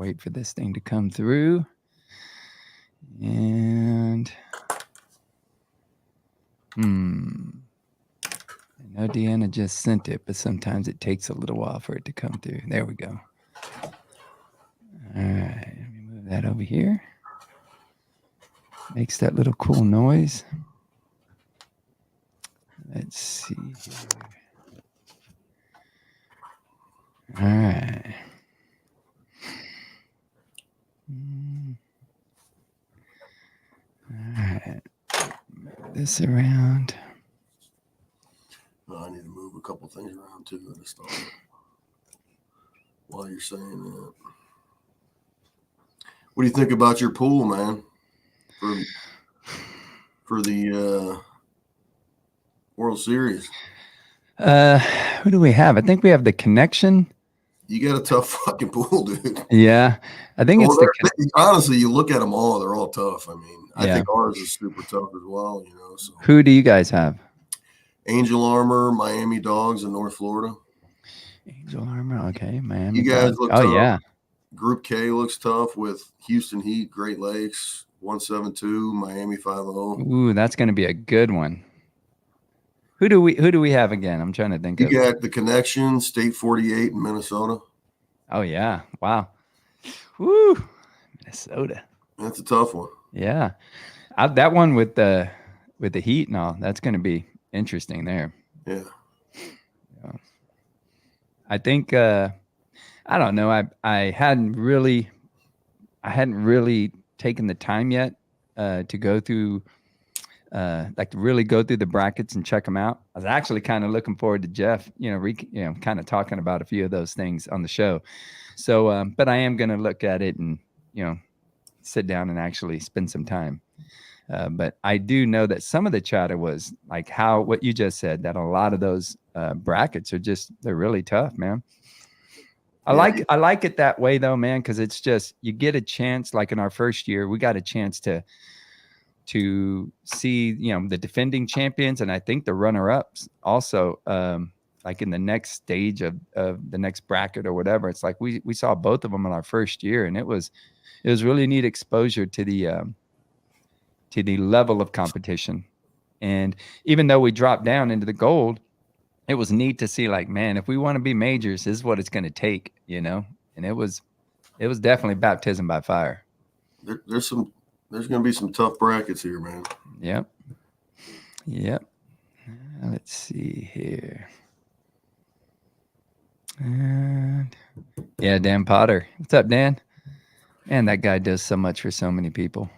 wait for this thing to come through. And I know Deanna just sent it, but sometimes it takes a little while for it to come through. There we go. All right, let me move that over here. Makes that little cool noise. Let's see here. All right. All right. Move this around. I need to move a couple things around too. I just thought while you're saying that. What do you think about your pool, man? For the World Series. Who do we have? I think we have the Connection. You got a tough fucking pool, dude. Yeah, I think it's honestly, you look at them all; they're all tough. I mean, I think ours is super tough as well. You know. So. Who do you guys have? Angel Armor, Miami Dogs in North Florida. Angel Armor, okay. Miami. You guys Dogs. look tough. Yeah. Group K looks tough with Houston Heat, Great Lakes, 172, Miami 50. Ooh, that's going to be a good one. Who do we have again? I'm trying to think. You got the Connection, State 48 in Minnesota. Oh yeah, wow. Woo, Minnesota. That's a tough one. Yeah, that one with the Heat and all. That's going to be interesting there. Yeah. I think I don't know. I hadn't really taken the time yet to go through. To really go through the brackets and check them out. I was actually kind of looking forward to Jeff, kind of talking about a few of those things on the show. So, but I am going to look at it and, sit down and actually spend some time. But I do know that some of the chatter was like what you just said, that a lot of those brackets are they're really tough, man. I like it that way though, man, because it's just, you get a chance, like in our first year, we got a chance to see, the defending champions. And I think the runner-ups also, like in the next stage of the next bracket or whatever, it's like we saw both of them in our first year, and it was really neat exposure to the level of competition. And even though we dropped down into the gold, it was neat to see, like, man, if we want to be majors, this is what it's going to take, and it was definitely baptism by fire. There's going to be some tough brackets here, man. Yep. Let's see here. And Dan Potter. What's up, Dan? Man, that guy does so much for so many people.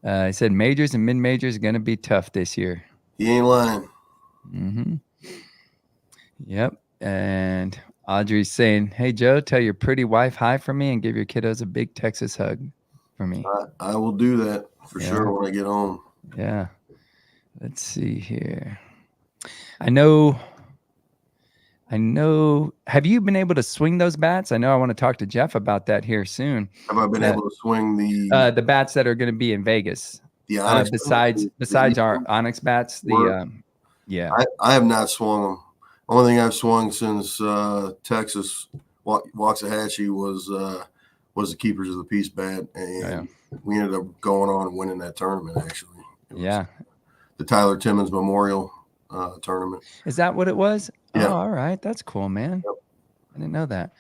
He said majors and mid-majors are going to be tough this year. He ain't lying. Mm-hmm. Yep. And Audrey's saying, hey, Joe, tell your pretty wife hi for me and give your kiddos a big Texas hug for me. I will do that for sure when I get home. Yeah. Let's see here. I know. Have you been able to swing those bats? I know I want to talk to Jeff about that here soon. Have I been able to swing the bats that are going to be in Vegas? The Onyx besides our Onyx bats, I have not swung them. Only thing I've swung since Texas Waxahachie was the Keepers of the Peace bat, and we ended up going on and winning that tournament. Actually, the Tyler Timmons Memorial tournament. Is that what it was? Yeah. Oh, all right, that's cool, man. Yep. I didn't know that.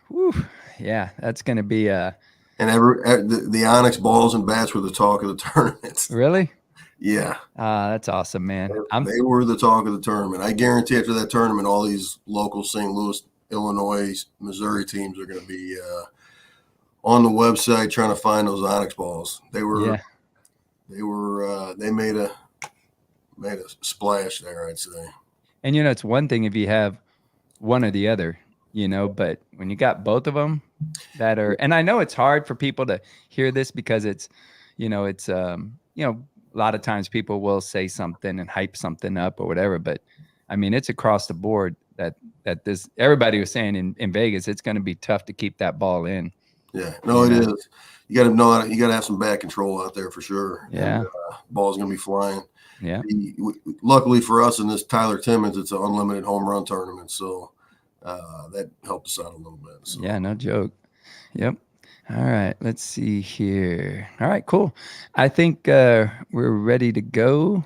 Woo. Yeah, that's going to be and the Onyx balls and bats were the talk of the tournament. Really? Yeah. That's awesome, man. They were the talk of the tournament. I guarantee after that tournament, all these local St. Louis, Illinois, Missouri teams are going to be on the website trying to find those Onyx balls. They made a splash there, I'd say. And it's one thing if you have one or the other, but when you got both of them that are, and I know it's hard for people to hear this because it's, a lot of times people will say something and hype something up or whatever, but I mean, it's across the board that this, everybody was saying in Vegas, it's going to be tough to keep that ball in. Yeah, no, it is. You got to know you got to have some bat control out there for sure. Yeah. And, ball's going to be flying. Yeah. Luckily for us in this Tyler Timmons, it's an unlimited home run tournament. So that helped us out a little bit. So. Yeah, no joke. Yep. All right. Let's see here. All right, cool. I think we're ready to go.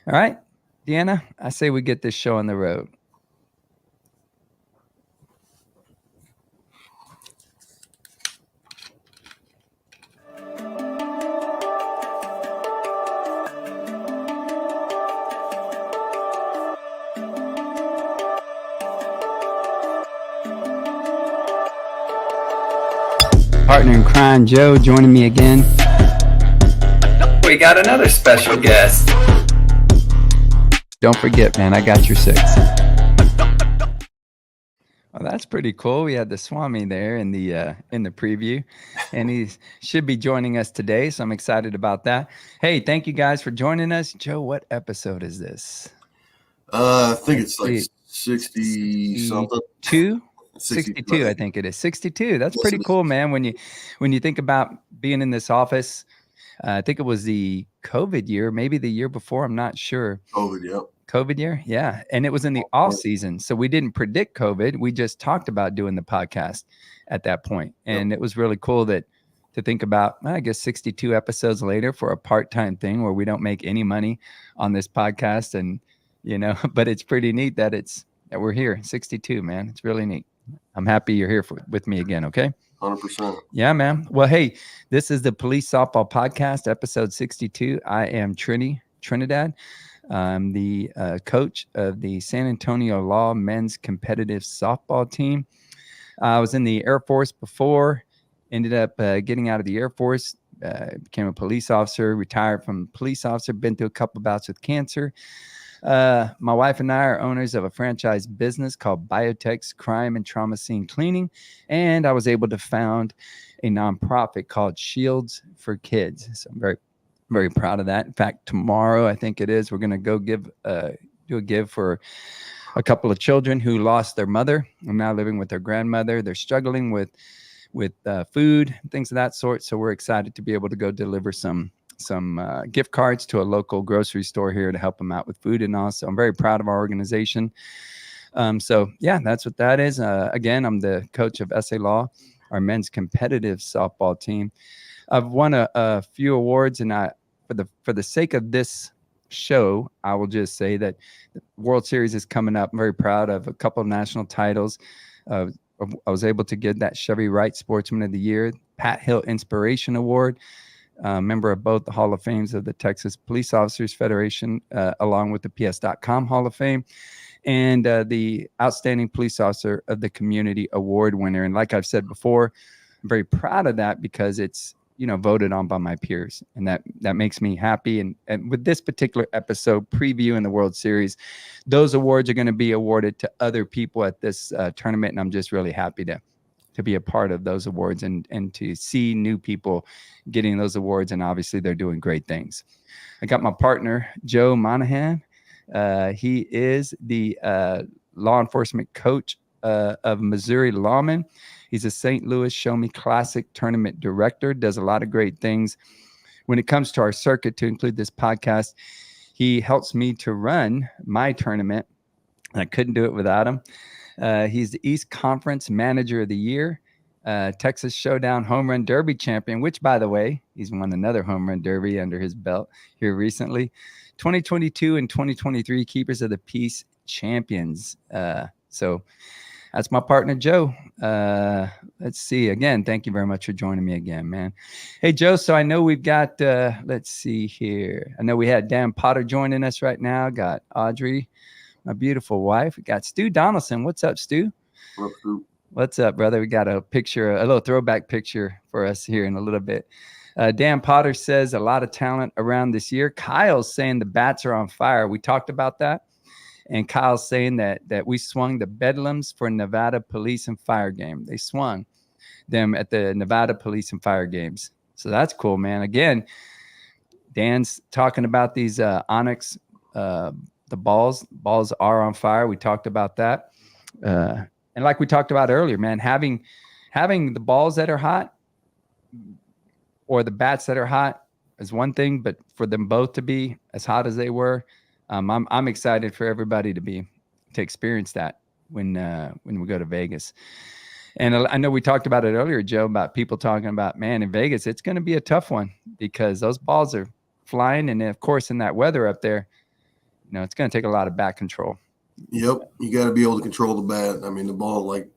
All right, Deanna, I say we get this show on the road. Partner in crime, Joe, joining me again. We got another special guest. Don't forget, man, I got your 6. Well, that's pretty cool. We had the Swami there in the preview, and he should be joining us today. So I'm excited about that. Hey, thank you guys for joining us. Joe, what episode is this? I think it's like 60 something. 62, I think it is 62. That's pretty cool, man. When you think about being in this office, I think it was the COVID year, maybe the year before. I'm not sure. COVID year, yeah. And it was in the off season, so we didn't predict COVID. We just talked about doing the podcast at that point, and it was really cool to think about. I guess 62 episodes later for a part-time thing where we don't make any money on this podcast, and but it's pretty neat that we're here. 62, man. It's really neat. I'm happy you're here with me again. Okay. 100%. Yeah, man. Well, hey, this is the Police Softball Podcast, episode 62. I am Trinidad. I'm the coach of the San Antonio Law men's competitive softball team. I was in the Air Force before, ended up getting out of the Air Force, became a police officer, retired from police officer, been through a couple bouts with cancer. My wife and I are owners of a franchise business called Biotech's Crime and Trauma Scene Cleaning, and I was able to found a nonprofit called Shields for Kids. So I'm very proud of that. In fact, tomorrow, I think it is, we're going to go do a give for a couple of children who lost their mother and now living with their grandmother. They're struggling with food, things of that sort. So we're excited to be able to go deliver some gift cards to a local grocery store here to help them out with food and all. So I'm very proud of our organization. So yeah, that's what that is. Again, I'm the coach of SA Law, our men's competitive softball team. I've won a few awards, and for the sake of this show, I will just say that the World Series is coming up. I'm very proud of a couple of national titles. I was able to get that Chevy Wright Sportsman of the Year, Pat Hill Inspiration Award, member of both the Hall of Fames of the Texas Police Officers Federation, along with the PS.com Hall of Fame, and the Outstanding Police Officer of the Community Award winner. And like I've said before, I'm very proud of that because it's voted on by my peers, and that makes me happy. And with this particular episode previewing the World Series, those awards are going to be awarded to other people at this tournament, and I'm just really happy to be a part of those awards and to see new people getting those awards, and obviously they're doing great things. I got my partner Joe Monahan. He is the law enforcement coach of Missouri Lawmen. He's a St. Louis Show Me Classic tournament director, does a lot of great things. When it comes to our circuit, to include this podcast, he helps me to run my tournament. I couldn't do it without him. He's the East Conference Manager of the Year, Texas Showdown Home Run Derby champion, which, by the way, he's won another Home Run Derby under his belt here recently. 2022 and 2023 Keepers of the Peace champions. So that's my partner, Joe. Let's see. Again, thank you very much for joining me again, man. Hey, Joe, so I know we've got, let's see here. I know we had Dan Potter joining us right now. Got Audrey, my beautiful wife. We got Stu Donaldson. What's up, Stu? What's up, brother? We got a little throwback picture for us here in a little bit. Dan Potter says a lot of talent around this year. Kyle's saying the bats are on fire. We talked about that. And Kyle's saying that we swung the Bedlams for Nevada Police and Fire game. They swung them at the Nevada Police and Fire games. So that's cool, man. Again, Dan's talking about these Onyx, the balls. Balls are on fire. We talked about that. And like we talked about earlier, man, having the balls that are hot or the bats that are hot is one thing, but for them both to be as hot as they were, I'm excited for everybody to experience that when we go to Vegas. And I know we talked about it earlier, Joe, about people talking about, man, in Vegas, it's going to be a tough one because those balls are flying. And of course, in that weather up there, it's going to take a lot of bat control. Yep. You got to be able to control the bat. I mean, the ball, like,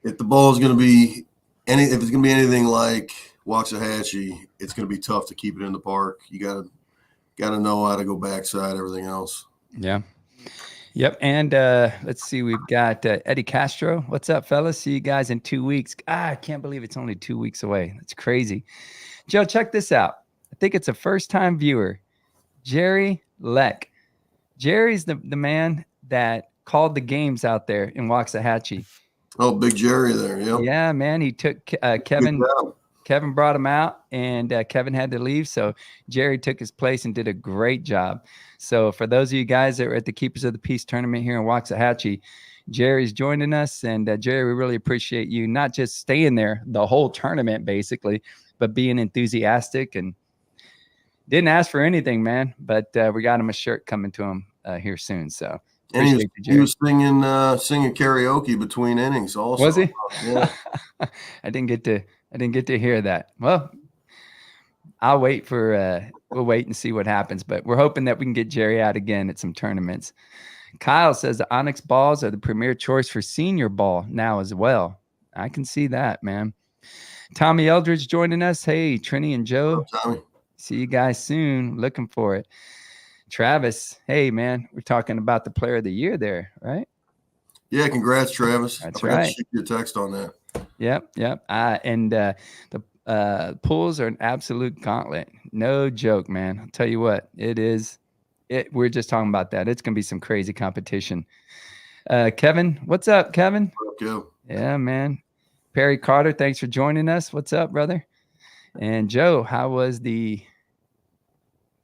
if the ball is going to be if it's going to be anything like Waxahachie, it's going to be tough to keep it in the park. You got to know how to go backside, everything else. Yeah. Yep. And let's see, we've got Eddie Castro. What's up, fellas? See you guys in 2 weeks. I can't believe it's only 2 weeks away. That's crazy. Joe, check this out. I think it's a first-time viewer, Jerry Leck. Jerry's the man that called the games out there in Waxahachie. Oh, big Jerry there. Yep. Yeah, man. He took Kevin. Kevin brought him out, and Kevin had to leave. So Jerry took his place and did a great job. So for those of you guys that were at the Keepers of the Peace tournament here in Waxahachie, Jerry's joining us. And Jerry, we really appreciate you not just staying there the whole tournament, basically, but being enthusiastic and didn't ask for anything, man. But we got him a shirt coming to him here soon. So and he was singing karaoke between innings also. Was he? Yeah. I didn't get to hear that. Well, I'll wait for we'll wait and see what happens, but we're hoping that we can get Jerry out again at some tournaments. Kyle says the Onyx balls are the premier choice for senior ball now as well. I can see that, man. Tommy Eldridge joining us. Hey, Trini and Joe. Oh, Tommy. See you guys soon. Looking for it. Travis, hey, man, we're talking about the player of the year there, right? Yeah, congrats, Travis. That's I forgot right. to shoot you a text on that. Yep. And the pools are an absolute gauntlet. No joke, man. I'll tell you what, it is. We're just talking about that. It's going to be some crazy competition. Kevin, what's up, Kevin? Okay. Yeah, man. Perry Carter, thanks for joining us. What's up, brother? And Joe, how was the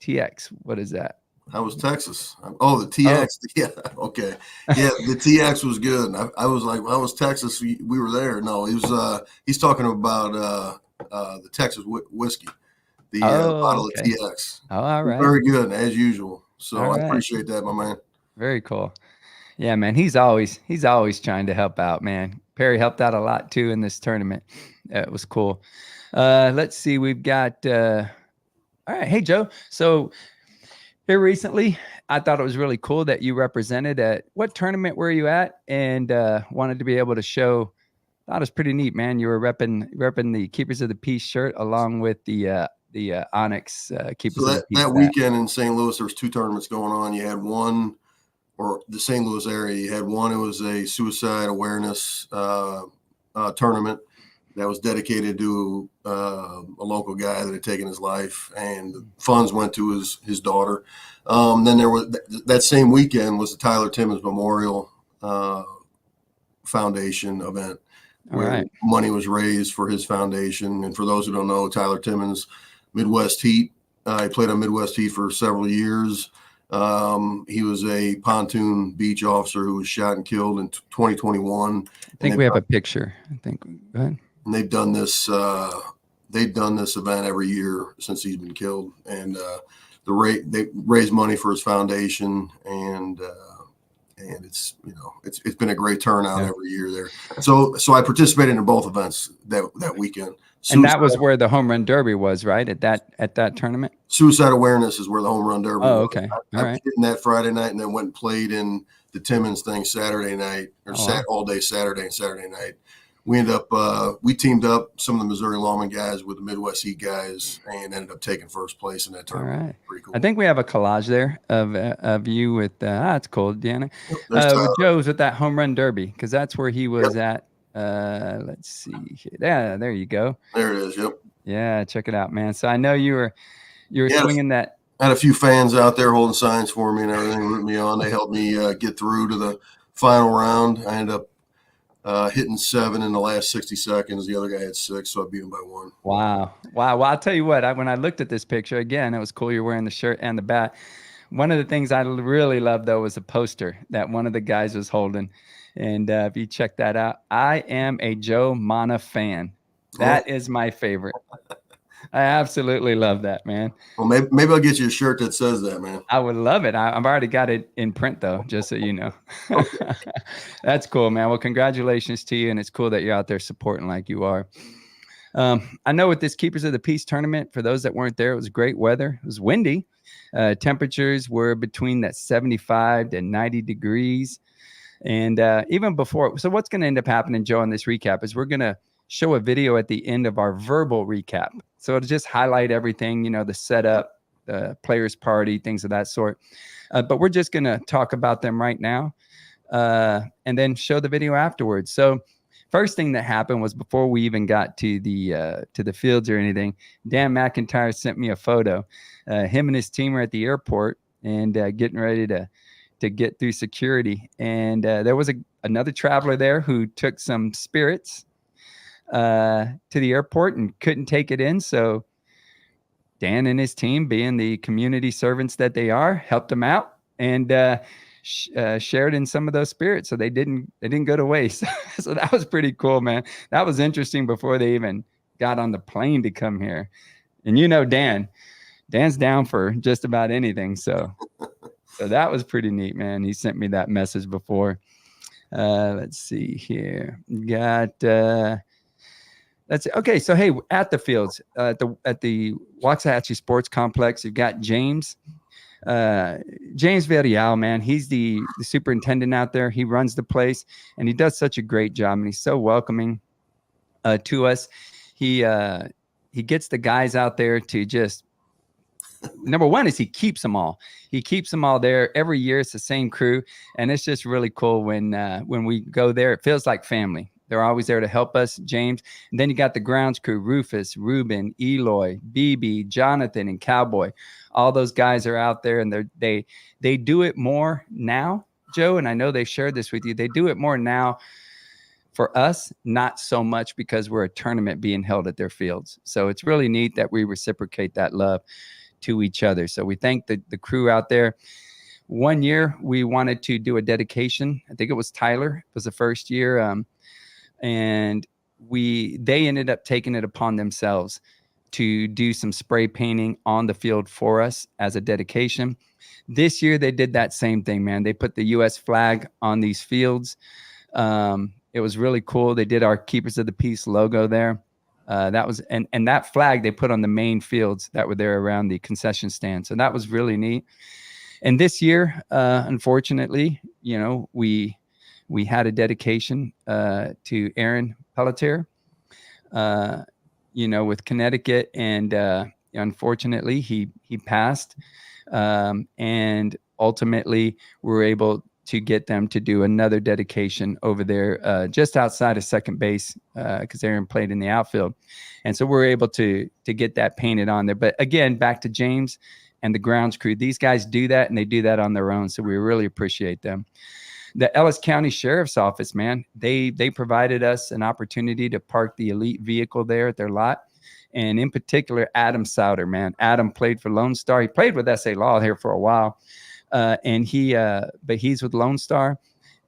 TX? What is that? How was Texas? Oh, the TX. Oh. Yeah. Okay. Yeah, the TX was good. I was like, how was Texas? We were there. No, he was. He's talking about the Texas whiskey, the bottle of TX. Oh, all right. Very good as usual. So I appreciate that, my man. Very cool. Yeah, man. He's always trying to help out, man. Perry helped out a lot too in this tournament. It was cool. Let's see. We've got. All right. Hey, Joe. So here recently, I thought it was really cool that you represented at what tournament were you at, and wanted to be able to show. Thought it was pretty neat, man. You were repping the Keepers of the Peace shirt along with the Onyx Keepers of the Peace. That weekend in St. Louis, there was 2 tournaments going on. You had one, or the St. Louis area. You had one. It was a suicide awareness tournament that was dedicated to a local guy that had taken his life, and the funds went to his daughter. Then there was that same weekend was the Tyler Timmons Memorial Foundation event, where money was raised for his foundation. And for those who don't know, Tyler Timmons, Midwest Heat. He played on Midwest Heat for several years. He was a pontoon beach officer who was shot and killed in 2021. I think we have a picture. Go ahead. And they've done this event every year since he's been killed. And they raise money for his foundation, and it's it's been a great turnout every year there. So I participated in both events that weekend. And that was where the home run derby was, right? At that tournament. Suicide awareness is where the home run derby. Oh, okay. All right. In that Friday night, and then went and played in the Timmons thing Saturday night, or all day Saturday and Saturday night. We ended up we teamed up some of the Missouri Lawman guys with the Midwest Heat guys, and ended up taking first place in that tournament. All right. Pretty cool. I think we have a collage there of you with it's cool, Deanna. With Joe's with that home run derby, because that's where he was at. Let's see. Yeah, there you go. There it is. Yep. Yeah, check it out, man. So I know you were swinging that. I had a few fans out there holding signs for me and everything, rooting me on. They helped me get through to the final round. I ended up hitting 7 in the last 60 seconds. The other guy had 6, so I beat him by 1. Wow. Well, I'll tell you what. When I looked at this picture again, it was cool. You're wearing the shirt and the bat. One of the things I really loved, though, was a poster that one of the guys was holding. And if you check that out, I am a Joe Mana fan. That is my favorite. I absolutely love that, man. Well, maybe I'll get you a shirt that says that, man. I would love it. I've already got it in print, though, just so you know. Okay. That's cool, man. Well, congratulations to you, and it's cool that you're out there supporting like you are. I know with this Keepers of the Peace tournament, for those that weren't there, it was great weather. It was windy. Temperatures were between that 75 to 90 degrees. And even before, so what's going to end up happening, Joe, in this recap is we're going to show a video at the end of our verbal recap. So it'll just highlight everything, you know, the setup, the players party, things of that sort. But we're just going to talk about them right now and then show the video afterwards. So first thing that happened was before we even got to the fields or anything, Dan McIntyre sent me a photo. Him and his team are at the airport and getting ready to get through security. And there was another traveler there who took some spirits to the airport and couldn't take it in. So Dan and his team, being the community servants that they are, helped him out and shared in some of those spirits. So they didn't go to waste. So that was pretty cool, man. That was interesting before they even got on the plane to come here. And you know, Dan's down for just about anything. So that was pretty neat, man. He sent me that message before. Let's see here. Got okay. So hey, at the fields, at the Waxahachie Sports Complex, you've got James Villarreal, man. He's the superintendent out there. He runs the place, and he does such a great job. And he's so welcoming to us. He gets the guys out there to just. Number one is he keeps them all. He keeps them all there every year. It's the same crew, and it's just really cool when we go there. It feels like family. They're always there to help us, James. And then you got the grounds crew: Rufus, Ruben, Eloy, BB, Jonathan, and Cowboy. All those guys are out there, and they do it more now, Joe. And I know they shared this with you. They do it more now for us, not so much because we're a tournament being held at their fields. So it's really neat that we reciprocate that love to each other. So we thank the crew out there. One year we wanted to do a dedication. I think it was Tyler. It was the first year. And they ended up taking it upon themselves to do some spray painting on the field for us as a dedication. This year they did that same thing, man. They put the U.S. flag on these fields. It was really cool. They did our Keepers of the Peace logo there. That was and that flag they put on the main fields that were there around the concession stand. So that was really neat. And this year, unfortunately, you know, we had a dedication to Aaron Pelletier, you know, with Connecticut, and unfortunately he passed. And ultimately, we were able to get them to do another dedication over there just outside of second base because Aaron played in the outfield. And so we're able to get that painted on there. But again, back to James and the grounds crew. These guys do that, and they do that on their own. So we really appreciate them. The Ellis County Sheriff's Office, man, they provided us an opportunity to park the elite vehicle there at their lot. And in particular, Adam Souter, man. Adam played for Lone Star. He played with SA Law here for a while. But he's with Lone Star,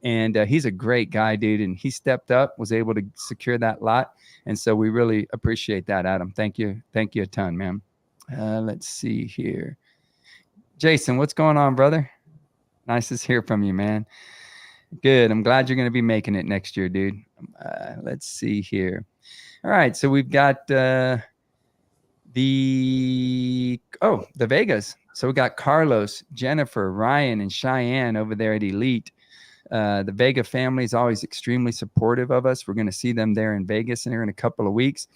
and he's a great guy, dude. And he stepped up, was able to secure that lot. And so we really appreciate that, Adam. Thank you a ton, man. Let's see here. Jason, what's going on, brother? Nice to hear from you, man. Good. I'm glad you're going to be making it next year, dude. Let's see here. All right. So we've got the Vegas. So we got Carlos, Jennifer, Ryan, and Cheyenne over there at Elite. The Vega family is always extremely supportive of us. We're going to see them there in Vegas in a couple of weeks.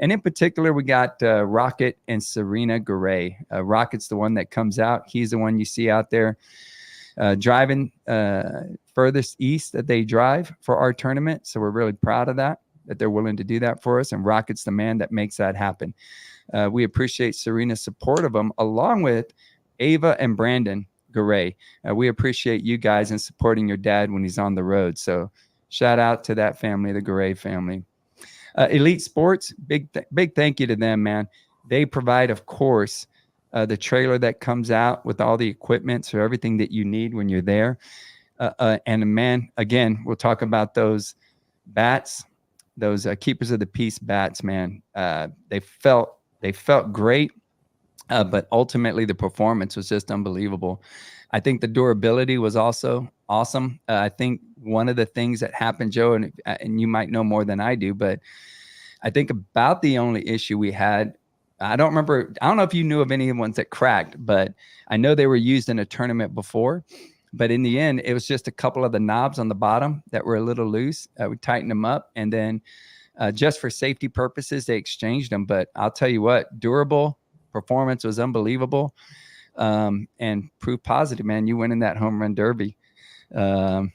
And in particular, we got Rocket and Serena Garay. Rocket's the one that comes out. He's the one you see out there driving furthest east that they drive for our tournament. So we're really proud of that they're willing to do that for us. And Rocket's the man that makes that happen. We appreciate Serena's support of them, along with Ava and Brandon Garay. We appreciate you guys and supporting your dad when he's on the road. So shout out to that family, the Garay family. Elite Sports, big thank you to them, man. They provide, of course, the trailer that comes out with all the equipment, so everything that you need when you're there. And man, again, we'll talk about those bats, those Keepers of the Peace bats, man. They felt They felt great, but ultimately the performance was just unbelievable. I think the durability was also awesome. I think one of the things that happened, Joe, and you might know more than I do, but I think about the only issue we had, I don't know if you knew of any ones that cracked, but I know they were used in a tournament before. But in the end, it was just a couple of the knobs on the bottom that were a little loose. We tightened them up, and then just for safety purposes, they exchanged them. But I'll tell you what, durable performance was unbelievable, and proof positive, man. You win in that home run derby. A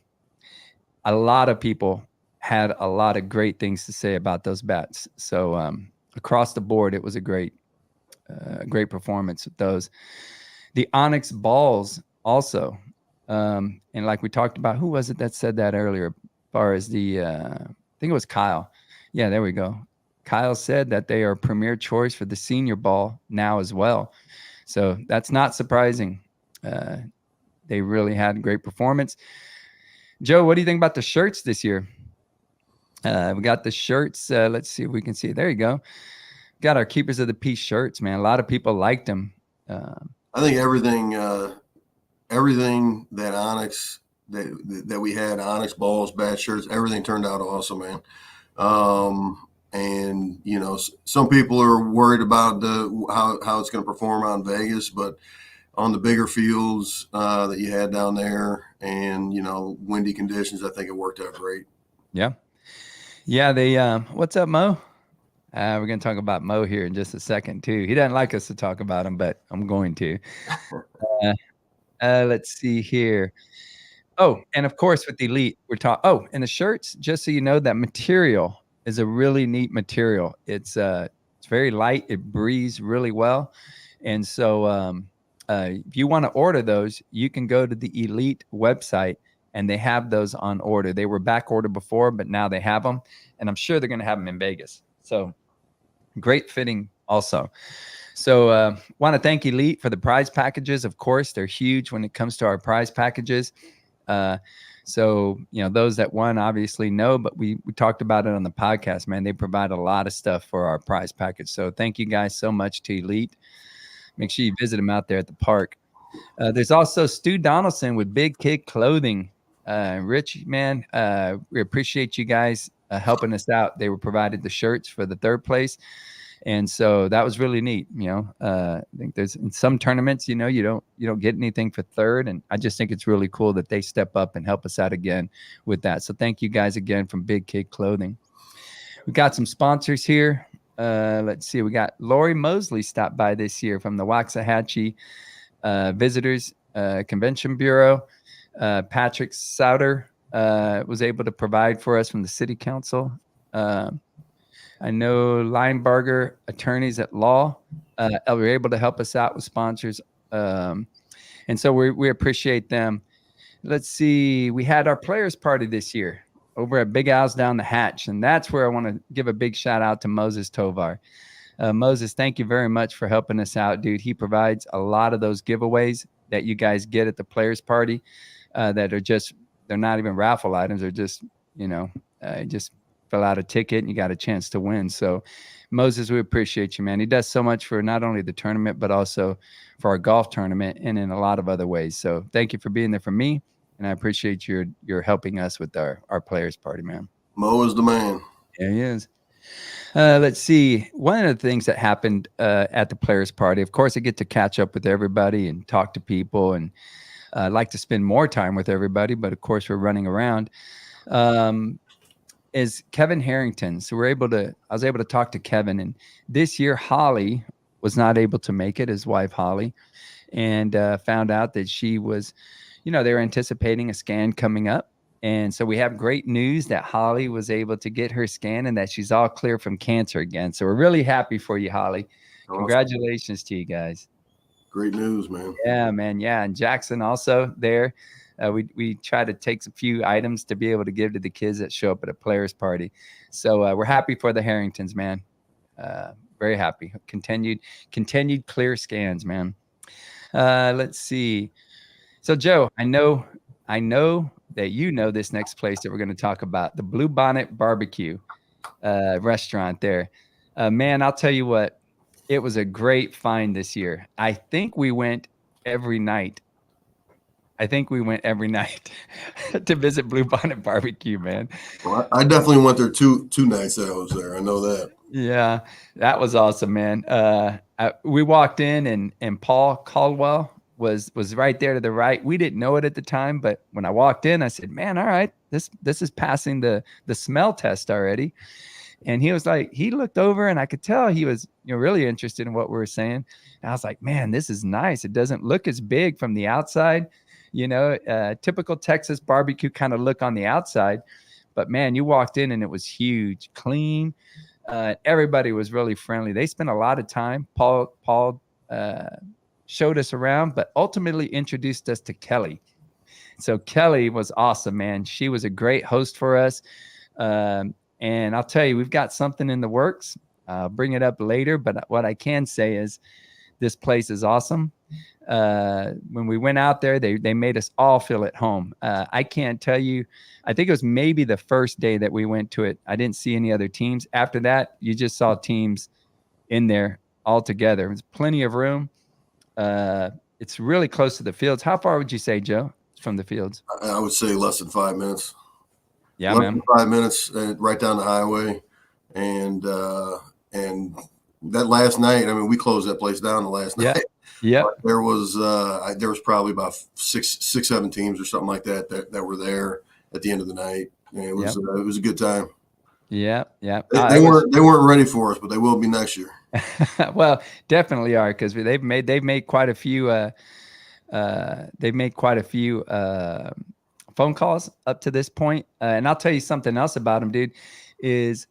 lot of people had a lot of great things to say about those bats. So across the board, it was a great performance with those. The Onyx balls also, and like we talked about, who was it that said that earlier? As far as I think it was Kyle. Yeah, there we go. Kyle said that they are premier choice for the senior ball now as well. So that's not surprising. They really had great performance. Joe, what do you think about the shirts this year? We got the shirts. Let's see if we can see it. There you go. Got our Keepers of the Peace shirts, man. A lot of people liked them. I think everything that Onyx that we had, Onyx balls, bat shirts, everything turned out awesome, man. And some people are worried about how it's going to perform out in Vegas, but on the bigger fields that you had down there, and windy conditions, I think it worked out great. Yeah. They what's up, Mo? We're going to talk about Mo here in just a second too. He doesn't like us to talk about him, but I'm going to. Let's see here. Oh, and of course with the Elite, we're talking. Oh, and the shirts, just so you know, that material is a really neat material. It's very light. It breathes really well. And so if you want to order those, you can go to the Elite website, and they have those on order. They were back ordered before, but now they have them, and I'm sure they're going to have them in Vegas. So great fitting also. So want to thank Elite for the prize packages. Of course, they're huge when it comes to our prize packages. So those that won obviously know, but we talked about it on the podcast, man. They provide a lot of stuff for our prize package. So thank you guys so much to Elite. Make sure you visit them out there at the park. There's also Stu Donaldson with Big Kid Clothing. Rich, man, we appreciate you guys helping us out. They were provided the shirts for the third place. And so that was really neat. I think there's in some tournaments, you don't get anything for third. And I just think it's really cool that they step up and help us out again with that. So thank you guys again from Big Kid Clothing. We got some sponsors here. Let's see. We got Lori Mosley stopped by this year from the Waxahachie Visitors Convention Bureau. Patrick Souter was able to provide for us from the City Council. I know Linebarger Attorneys at Law were able to help us out with sponsors. And so we appreciate them. Let's see. We had our players party this year over at Big Al's Down the Hatch. And that's where I want to give a big shout out to Moses Tovar. Moses, thank you very much for helping us out, dude. He provides a lot of those giveaways that you guys get at the players party that are they're not even raffle items. They're just, just fill out a ticket and you got a chance to win. So Moses, we appreciate you, man. He does so much for not only the tournament, but also for our golf tournament and in a lot of other ways. So thank you for being there for me. And I appreciate your helping us with our players party, man. Mo is the man. Yeah, he is. Let's see. One of the things that happened at the players party, of course, I get to catch up with everybody and talk to people, and I'd like to spend more time with everybody, but of course we're running around. Is Kevin Harrington. So I was able to talk to Kevin, and this year Holly was not able to make it, his wife Holly, and found out that she was, they were anticipating a scan coming up. And so we have great news that Holly was able to get her scan and that she's all clear from cancer again. So we're really happy for you, Holly. Awesome. Congratulations to you guys. Great news, man. Yeah, man. Yeah. And Jackson also there. We try to take a few items to be able to give to the kids that show up at a players party. So we're happy for the Harringtons, man. Very happy. Continued clear scans, man. Let's see. So Joe, I know that this next place that we're going to talk about, the Blue Bonnet Barbecue restaurant there. Man, I'll tell you what, it was a great find this year. I think we went every night. To visit Blue Bonnet Barbecue, man. Well, I definitely went there two nights that I was there. I know that. Yeah, that was awesome, man. We walked in and Paul Caldwell was right there to the right. We didn't know it at the time, but when I walked in, I said, "Man, all right, this is passing the smell test already." And he was like, he looked over and I could tell he was, really interested in what we were saying. And I was like, man, this is nice. It doesn't look as big from the outside, typical Texas barbecue kind of look on the outside. But man, you walked in and it was huge, clean. Everybody was really friendly. They spent a lot of time. Paul showed us around, but ultimately introduced us to Kelly. So Kelly was awesome, man. She was a great host for us. And I'll tell you, we've got something in the works. I'll bring it up later. But what I can say is this place is awesome. When we went out there, they made us all feel at home. I can't tell you. I think it was maybe the first day that we went to it. I didn't see any other teams. After that, you just saw teams in there all together. There's plenty of room. It's really close to the fields. How far would you say, Joe, from the fields? I would say less than 5 minutes. Yeah, man. 5 minutes right down the highway. And that last night, I mean, we closed that place down the last night. Yeah. There was probably about six, 7 teams or something like that were there at the end of the night. And it was a good time. Yeah. They weren't ready for us, but they will be next year. Well, definitely are, because they've made quite a few phone calls up to this point. And I'll tell you something else about them, dude, is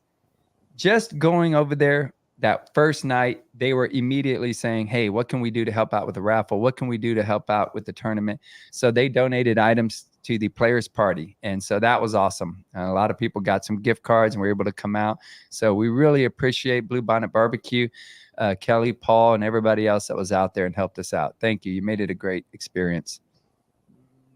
just going over there that first night, they were immediately saying, hey, what can we do to help out with the raffle? What can we do to help out with the tournament? So they donated items to the players party. And so that was awesome. A lot of people got some gift cards and were able to come out. So we really appreciate Blue Bonnet Barbecue, Kelly, Paul, and everybody else that was out there and helped us out. Thank you. You made it a great experience.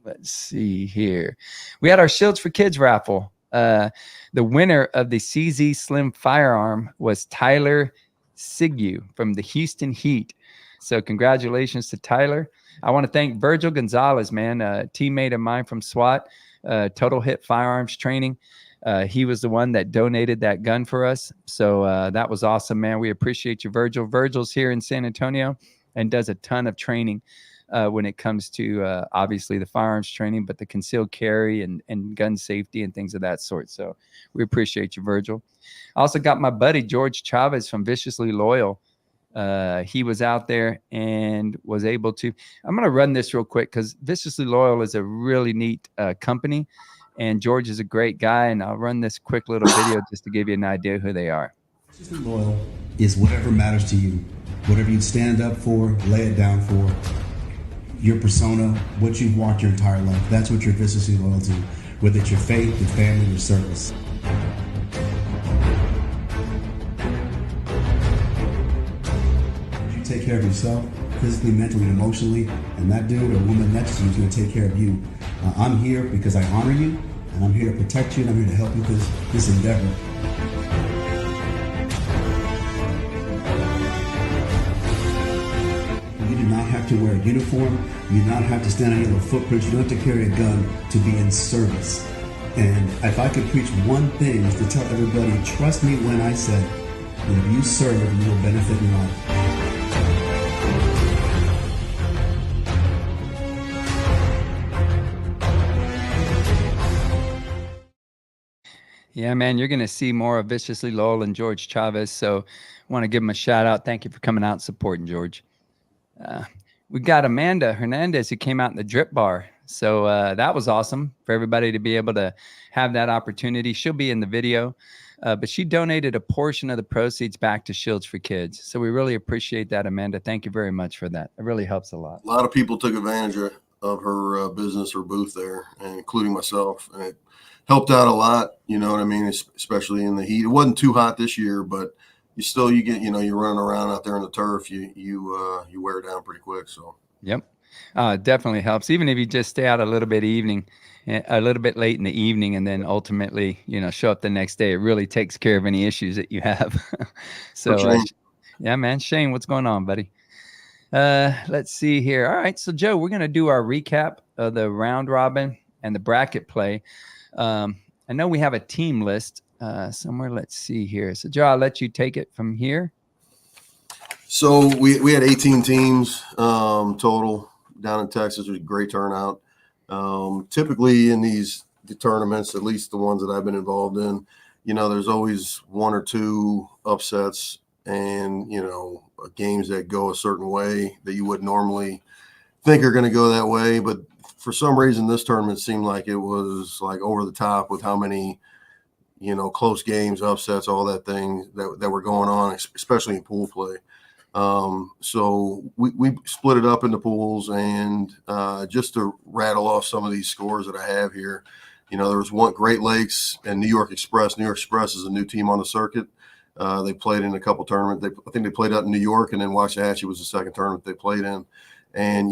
Let's see here. We had our Shields for Kids raffle. The winner of the CZ Slim firearm was Tyler Sigu from the Houston Heat. So congratulations to Tyler. I want to thank Virgil Gonzalez, man, a teammate of mine from SWAT, Total Hit Firearms Training. He was the one that donated that gun for us. So that was awesome, man. We appreciate you, Virgil. Virgil's here in San Antonio and does a ton of training when it comes to obviously the firearms training, but the concealed carry and gun safety and things of that sort. So we appreciate you, Virgil. I also got my buddy George Chavez from Viciously Loyal. He was out there and was able to. I'm going to run this real quick because Viciously Loyal is a really neat company, and George is a great guy. And I'll run this quick little video just to give you an idea who they are. Viciously Loyal is whatever matters to you, whatever you stand up for, lay it down for. Your persona, what you've walked your entire life, that's what you're viciously loyal to, whether it's your faith, your family, your service. You take care of yourself, physically, mentally, and emotionally, and that dude or woman next to you is going to take care of you. I'm here because I honor you, and I'm here to protect you, and I'm here to help you with this endeavor. You do not have to wear a uniform. You do not have to stand on any little footprints. You don't have to carry a gun to be in service. And if I could preach one thing, is to tell everybody, trust me when I said, if you serve, you will benefit in life. Yeah, man, you're going to see more of Viciously Loyal and George Chavez. So I want to give him a shout out. Thank you for coming out and supporting George. We got Amanda Hernandez who came out in the drip bar. So that was awesome for everybody to be able to have that opportunity. She'll be in the video, but she donated a portion of the proceeds back to Shields for Kids. So we really appreciate that, Amanda. Thank you very much for that. It really helps a lot. A lot of people took advantage of her business or booth there, including myself. And it helped out a lot, you know what I mean, especially in the heat. It wasn't too hot this year, but you get, you're running around out there on the turf, you wear down pretty quick. So yep, it definitely helps. Even if you just stay out a little bit late in the evening, and then ultimately, show up the next day, it really takes care of any issues that you have. So Yeah, man. Shane, what's going on, buddy? Let's see here. All right. So, Joe, we're going to do our recap of the round robin and the bracket play. I know we have a team list somewhere. Let's see here. So, Joe, I'll let you take it from here. So we had 18 teams total down in Texas. It was a great turnout. Typically in the tournaments, at least the ones that I've been involved in, there's always one or two upsets and, games that go a certain way that you would normally think are going to go that way. But for some reason, this tournament seemed like it was like over the top with how many, close games, upsets, all that thing that were going on, especially in pool play. So we split it up into pools, and just to rattle off some of these scores that I have here, there was one Great Lakes and New York Express. New York Express is a new team on the circuit. They played in a couple tournaments. I think they played out in New York, and then Waxahachie was the second tournament they played in. And,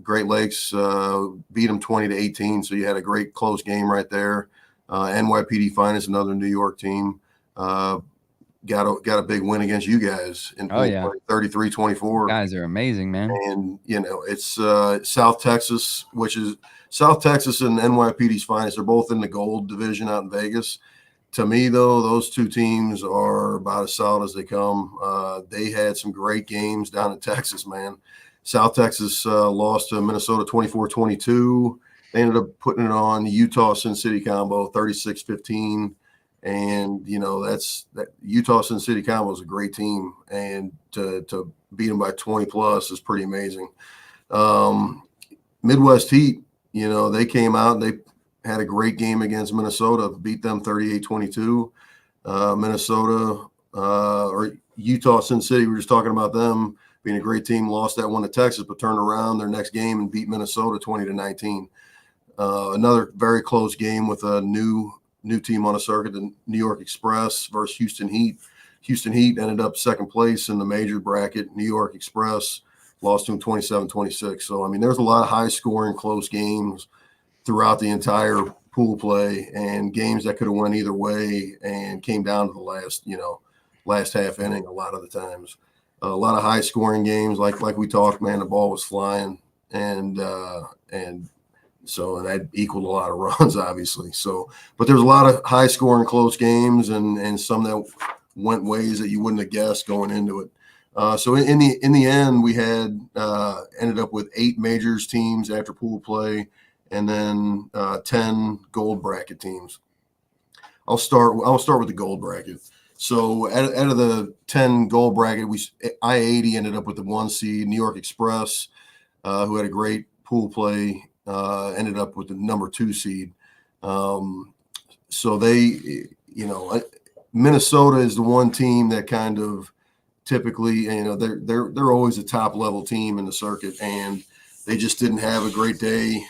Great Lakes beat them 20-18. So you had a great close game right there. NYPD Finest, another New York team, got a big win against you guys in 33-24. Guys are amazing, man. And it's South Texas, which is South Texas and NYPD's Finest. They're both in the gold division out in Vegas. To me, though, those two teams are about as solid as they come. They had some great games down in Texas, man. South Texas lost to Minnesota 24-22. They ended up putting it on the Utah-Sin City combo 36-15. And, that Utah-Sin City combo is a great team. And to beat them by 20 plus is pretty amazing. Midwest Heat, they came out and they had a great game against Minnesota, beat them 38-22. Minnesota or Utah-Sin City, we were just talking about them being a great team, lost that one to Texas, but turned around their next game and beat Minnesota 20-19. Another very close game with a new team on the circuit, the New York Express versus Houston Heat. Houston Heat ended up second place in the major bracket. New York Express lost to them 27-26. So, there's a lot of high-scoring, close games throughout the entire pool play, and games that could have went either way and came down to the last half inning a lot of the times. A lot of high-scoring games, like we talked, man, the ball was flying, and that equaled a lot of runs, obviously. So, but there's a lot of high-scoring, close games, and some that went ways that you wouldn't have guessed going into it. So in the end, we had ended up with 8 majors teams after pool play, and then 10 gold bracket teams. I'll start with the gold bracket. So out of the 10 gold bracket, I-80 ended up with the 1 seed. New York Express, who had a great pool play, ended up with the number 2 seed. So they, Minnesota is the one team that kind of typically, they're always a top level team in the circuit, and they just didn't have a great day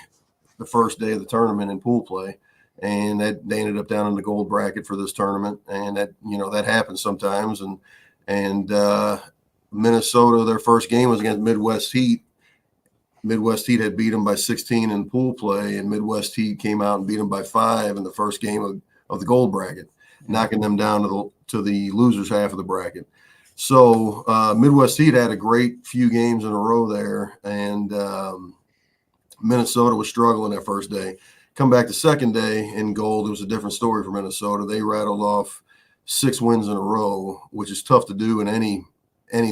the first day of the tournament in pool play, and that they ended up down in the gold bracket for this tournament, and that happens sometimes. And Minnesota, their first game was against Midwest Heat. Midwest Heat had beat them by 16 in pool play, and Midwest Heat came out and beat them by 5 in the first game of the gold bracket, knocking them down to the losers half of the bracket. So Midwest Heat had a great few games in a row there, and Minnesota was struggling that first day. Come back the second day in gold, it was a different story for Minnesota. They rattled off 6 wins in a row, which is tough to do in any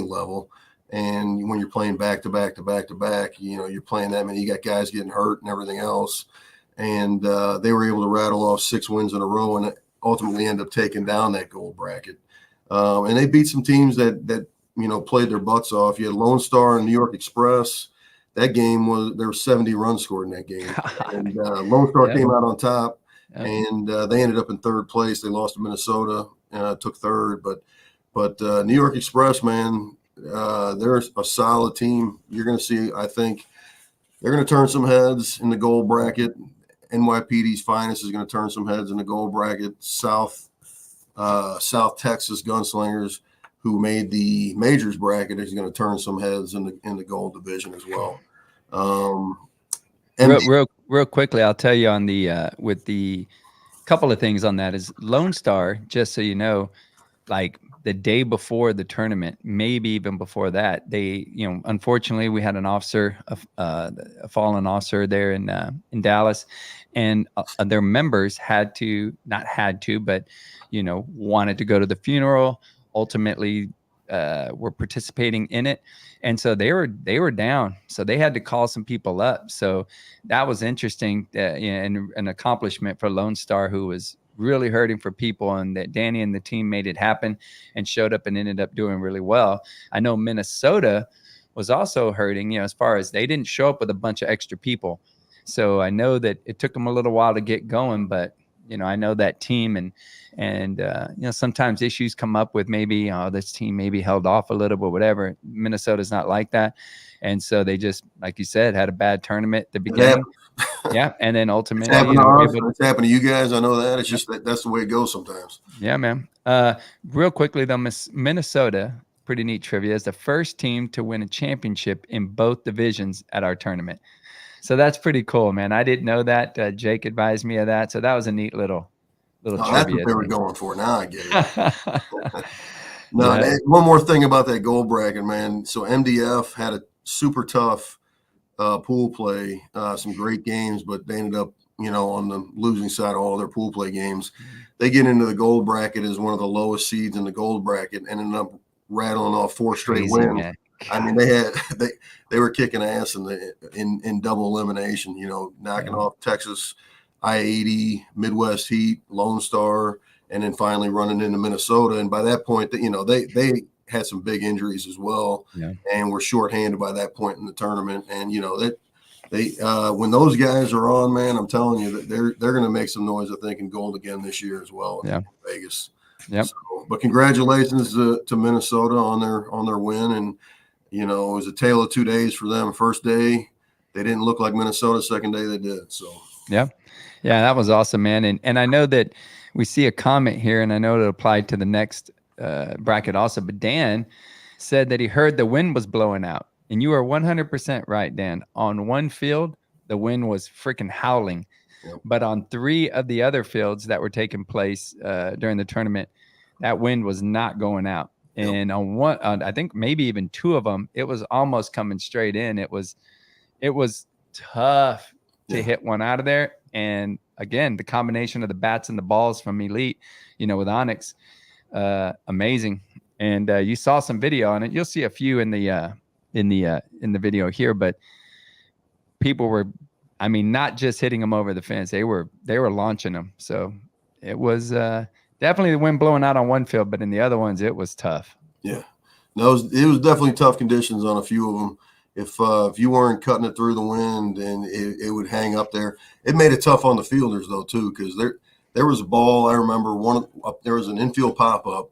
level. And when you're playing back to back to back to back, you're playing that many. You got guys getting hurt and everything else. And they were able to rattle off 6 wins in a row and ultimately end up taking down that gold bracket. And they beat some teams that played their butts off. You had Lone Star and New York Express. That game there were 70 runs scored in that game. And Lone Star came out on top, and they ended up in third place. They lost to Minnesota, took third. But New York Express, man, they're a solid team. You're going to see, I think, they're going to turn some heads in the gold bracket. NYPD's Finest is going to turn some heads in the gold bracket. South Texas Gunslingers, who made the majors bracket, is going to turn some heads in the gold division as well. Real quickly, I'll tell you on the with the couple of things on that is Lone Star. Just so you know, like the day before the tournament, maybe even before that, they, unfortunately we had an officer, a fallen officer there in Dallas, and their members not had to, but, wanted to go to the funeral, ultimately were participating in it. And so they were down. So they had to call some people up. So that was interesting, and an accomplishment for Lone Star, who was really hurting for people, and that Danny and the team made it happen and showed up and ended up doing really well. I know Minnesota was also hurting, as far as they didn't show up with a bunch of extra people. So I know that it took them a little while to get going, but I know that team, and sometimes issues come up with maybe, this team maybe held off a little, but whatever. Minnesota's not like that. And so they just, like you said, had a bad tournament at the beginning. Yeah, and then ultimately, it's happened to you guys. I know that. It's just that's the way it goes sometimes. Yeah, man. Real quickly though, Minnesota, pretty neat trivia, is the first team to win a championship in both divisions at our tournament. So that's pretty cool, man. I didn't know that. Jake advised me of that, so that was a neat little trivia. That's what they were going for. Now I get it. One more thing about that gold bracket, man. So MDF had a super tough pool play, some great games, but they ended up, on the losing side of all their pool play games. They get into the gold bracket as one of the lowest seeds in the gold bracket and ended up rattling off 4 straight wins. I mean, they were kicking ass in double elimination, knocking off Texas, I-80, Midwest Heat, Lone Star, and then finally running into Minnesota. And by that point, they had some big injuries as well, and were shorthanded by that point in the tournament. And they when those guys are on, man, I'm telling you that they're going to make some noise, I think, in gold again this year as well in Vegas. Yep. So, but congratulations to Minnesota on their win, and it was a tale of 2 days for them. First day, they didn't look like Minnesota. Second day, they did. So yeah, that was awesome, man. And I know that we see a comment here, and I know it applied to the next bracket also, but Dan said that he heard the wind was blowing out, and you are 100% right, Dan. On one field, the wind was freaking howling, but on 3 of the other fields that were taking place during the tournament, that wind was not going out. And on one, I think maybe even 2 of them, it was almost coming straight in. It was tough to hit one out of there. And again, the combination of the bats and the balls from Elite, with Onyx, amazing. And you saw some video on it. You'll see a few in the video here, but people were, not just hitting them over the fence. They were launching them. So it was definitely the wind blowing out on one field, but in the other ones, it was tough. Yeah, no, it was definitely tough conditions on a few of them. If you weren't cutting it through the wind, and it would hang up there. It made it tough on the fielders though too, because there was a ball. I remember there was an infield pop up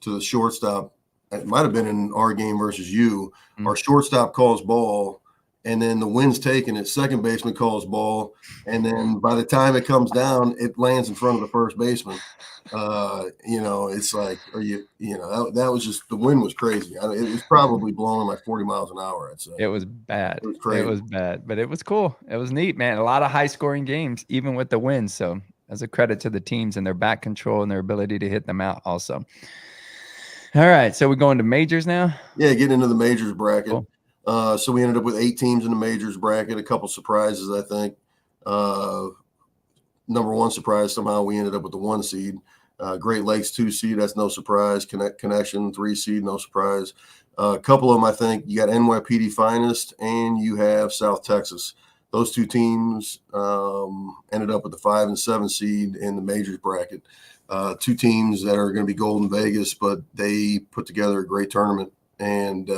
to the shortstop. It might have been in our game versus you. Mm-hmm. Our shortstop calls ball, and then the wind's taking it. Second baseman calls ball, and then by the time it comes down, it lands in front of the first baseman. It's like, that was just, the wind was crazy. It was probably blowing like 40 miles an hour. I'd say it was bad. It was crazy. It was bad, but it was cool. It was neat, man. A lot of high scoring games, even with the wind. So as a credit to the teams and their back control and their ability to hit them out also. All right. So we're going to majors now. Yeah. Getting into the majors bracket. Cool. So we ended up with 8 teams in the majors bracket, a couple surprises, I think. Number one surprise, somehow we ended up with the 1 seed. Great Lakes 2 seed, that's no surprise. Connection 3 seed, no surprise. A couple of them, I think, you got NYPD Finest and you have South Texas. Those 2 teams ended up with the 5 and 7 seed in the majors bracket. 2 teams that are going to be gold in Vegas, but they put together a great tournament. And,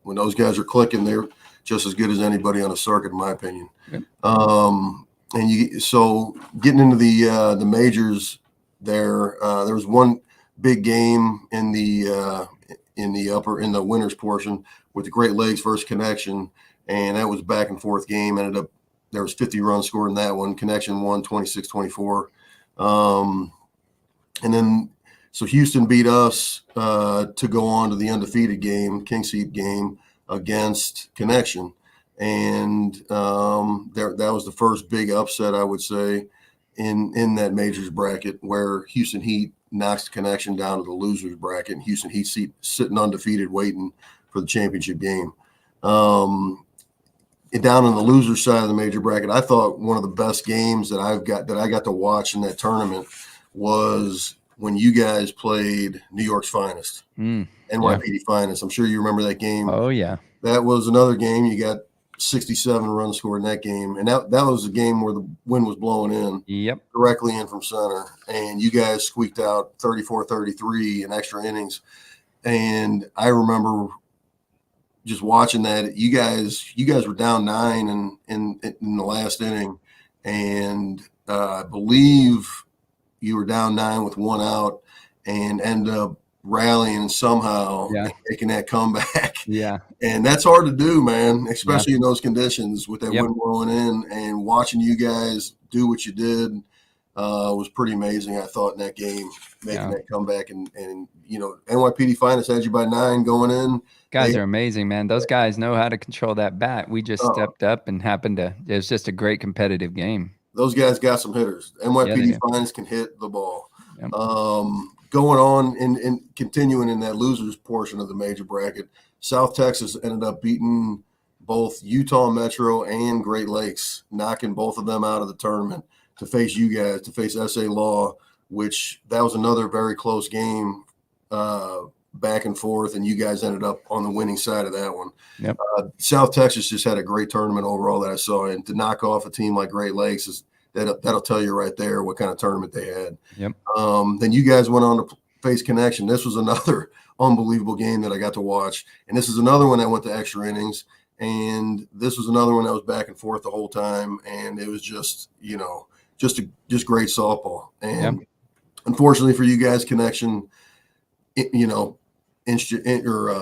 when those guys are clicking, they're just as good as anybody on the circuit, in my opinion. Yep. So getting into the majors there was one big game in the winners portion with the Great Lakes versus Connection, and that was a back and forth game. Ended up there was 50 runs scored in that one. Connection won 26-24. And then so Houston beat us to go on to the undefeated game, King Seat game against Connection. And that was the first big upset, I would say, in that majors bracket, where Houston Heat knocks the Connection down to the losers bracket, and Houston Heat sitting undefeated, waiting for the championship game. Down on the loser side of the major bracket, I thought one of the best games that I got to watch in that tournament was when you guys played New York's finest, NYPD finest. I'm sure you remember that game. Oh yeah, that was another game. You got 67 runs scored in that game, and that was a game where the wind was blowing in, directly in from center, and you guys squeaked out 34-33 in extra innings. And I remember just watching that. You guys were down 9 in the last inning, and I believe you were down 9 with 1 out, and ended up rallying somehow, and making that comeback. Yeah. And that's hard to do, man, especially in those conditions with that wind blowing in, and watching you guys do what you did was pretty amazing. I thought in that game, making that comeback, and NYPD finest had you by 9 going in. Guys are amazing, man. Those guys know how to control that bat. We just stepped up and it was just a great competitive game. Those guys got some hitters. NYPD finest can hit the ball. Going on and continuing in that losers portion of the major bracket, South Texas ended up beating both Utah Metro and Great Lakes, knocking both of them out of the tournament to face you guys, to face SA Law, which that was another very close game, back and forth, and you guys ended up on the winning side of that one. South Texas just had a great tournament overall that I saw, and to knock off a team like Great Lakes that'll tell you right there what kind of tournament they had. Then you guys went on to face Connection. This was another unbelievable game that I got to watch, and this is another one that went to extra innings, and this was another one that was back and forth the whole time, and it was just great softball. And unfortunately for you guys, Connection,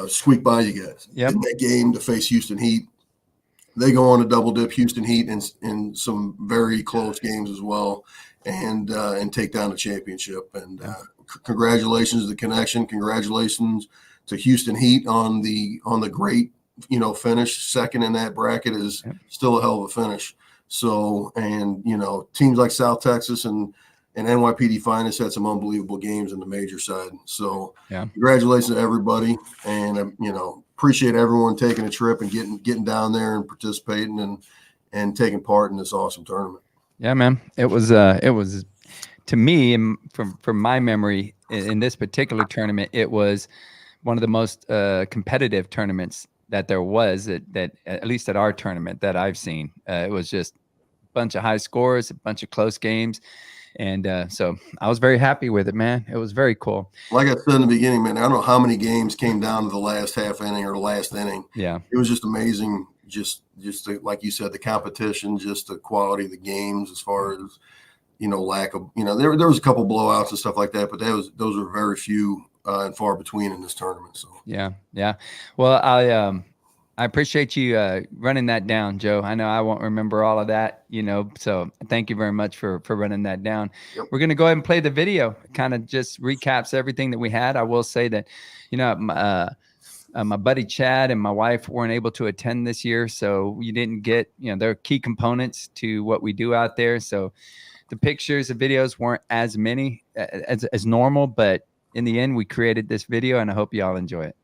squeak by you guys in that game to face Houston Heat. They go on to double dip Houston Heat in some very close games as well, and take down the championship. And congratulations to the Connection. Congratulations to Houston Heat on the great finish. Second in that bracket is still a hell of a finish. So, and teams like South Texas and NYPD finest had some unbelievable games in the major side. So congratulations to everybody, and appreciate everyone taking a trip and getting down there and participating and taking part in this awesome tournament. Yeah, man. It was to me, from my memory, in this particular tournament, it was one of the most competitive tournaments that there was that at least at our tournament that I've seen. It was just a bunch of high scores, a bunch of close games. And so I was very happy with it, man. It was very cool. Like I said in the beginning, man, I don't know how many games came down to the last half inning or the last inning. Yeah. It was just amazing. Just like you said, the competition, just the quality of the games as far as, lack of, there was a couple blowouts and stuff like that, but those are very few and far between in this tournament. So, yeah. Yeah. Well, I appreciate you running that down, Joe. I know I won't remember all of that, so thank you very much for running that down. We're going to go ahead and play the video. It kind of just recaps everything that we had. I will say that, my buddy Chad and my wife weren't able to attend this year, so you didn't get, they're key components to what we do out there. So the pictures, the videos weren't as many as normal, but in the end, we created this video, and I hope you all enjoy it.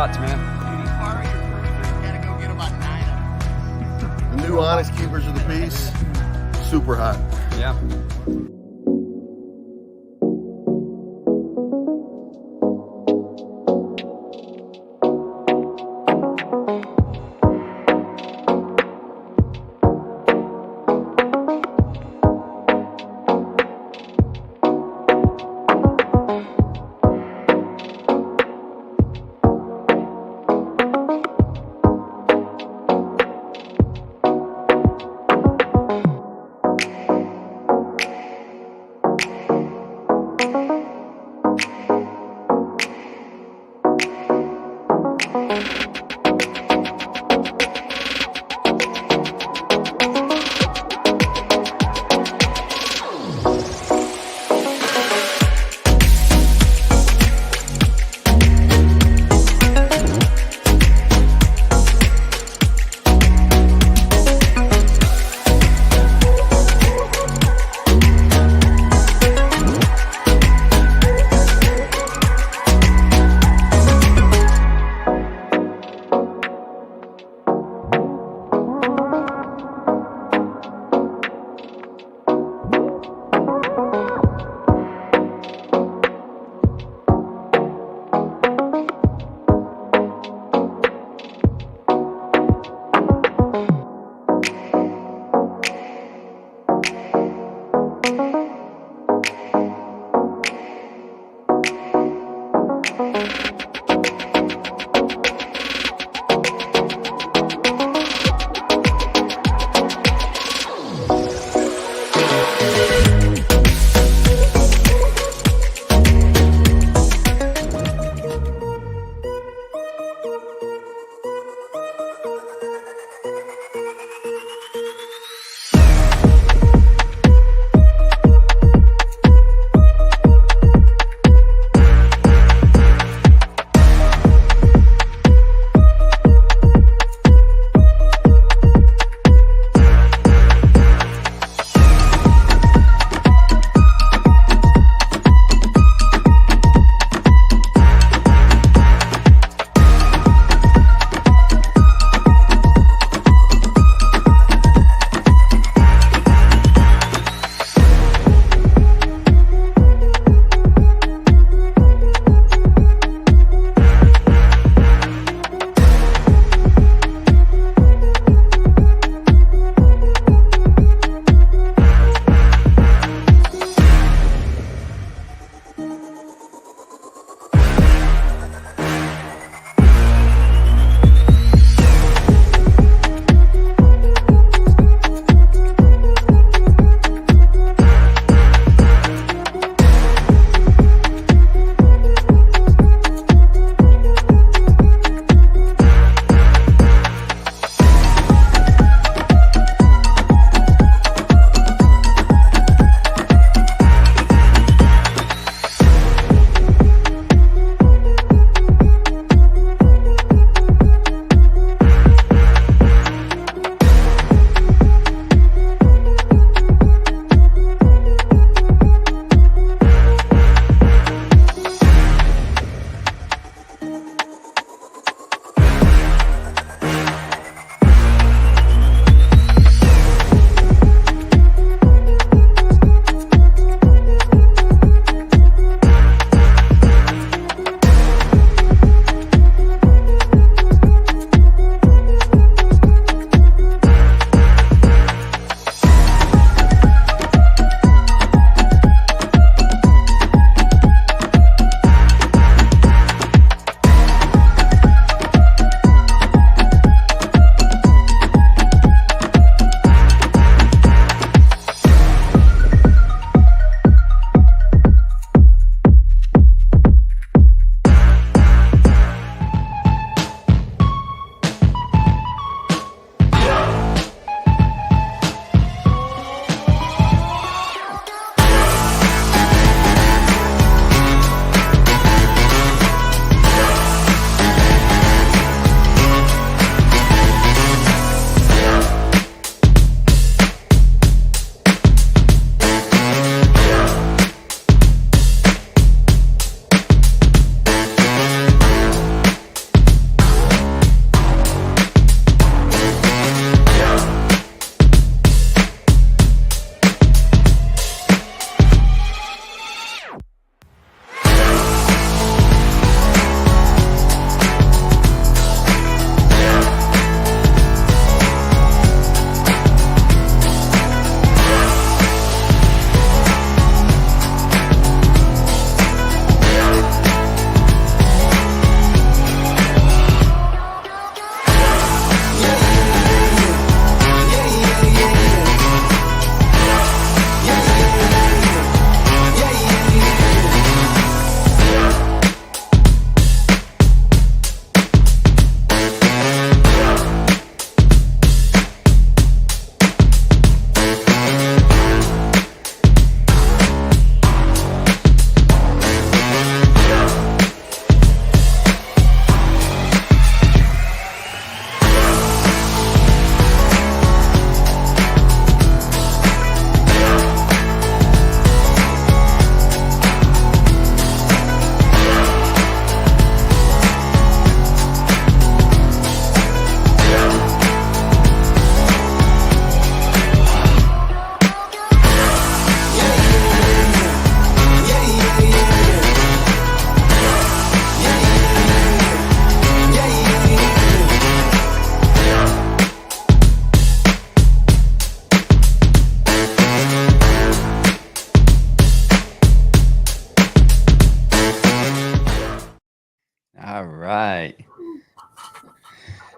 thoughts, man? The new Onyx Keepers of the Peace, super hot. Yeah.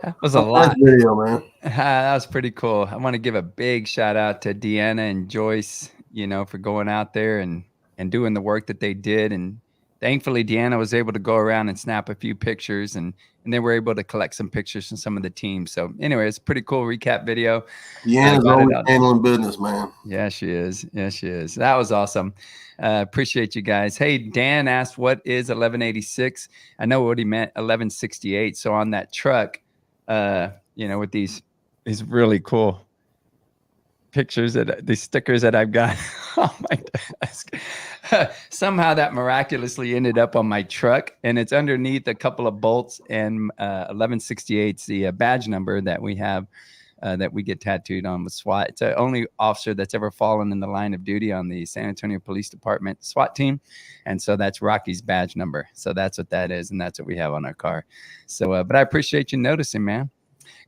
That was a lot. Nice video, man. That was pretty cool. I want to give a big shout out to Deanna and Joyce, for going out there and doing the work that they did. And thankfully, Deanna was able to go around and snap a few pictures, and they were able to collect some pictures from some of the teams. So anyway, it's a pretty cool recap video. Deanna's always handling business, man. Yeah, she is. Yeah, she is. That was awesome. Appreciate you guys. Hey, Dan asked, what is 1186? I know what he meant, 1168. So on that truck, with these really cool pictures, these stickers that I've got on my desk. Somehow that miraculously ended up on my truck, and it's underneath a couple of bolts, and 1168's the badge number that we have, that we get tattooed on with SWAT. It's the only officer that's ever fallen in the line of duty on the San Antonio Police Department SWAT team. And so that's Rocky's badge number. So that's what that is. And that's what we have on our car. So, but I appreciate you noticing, man.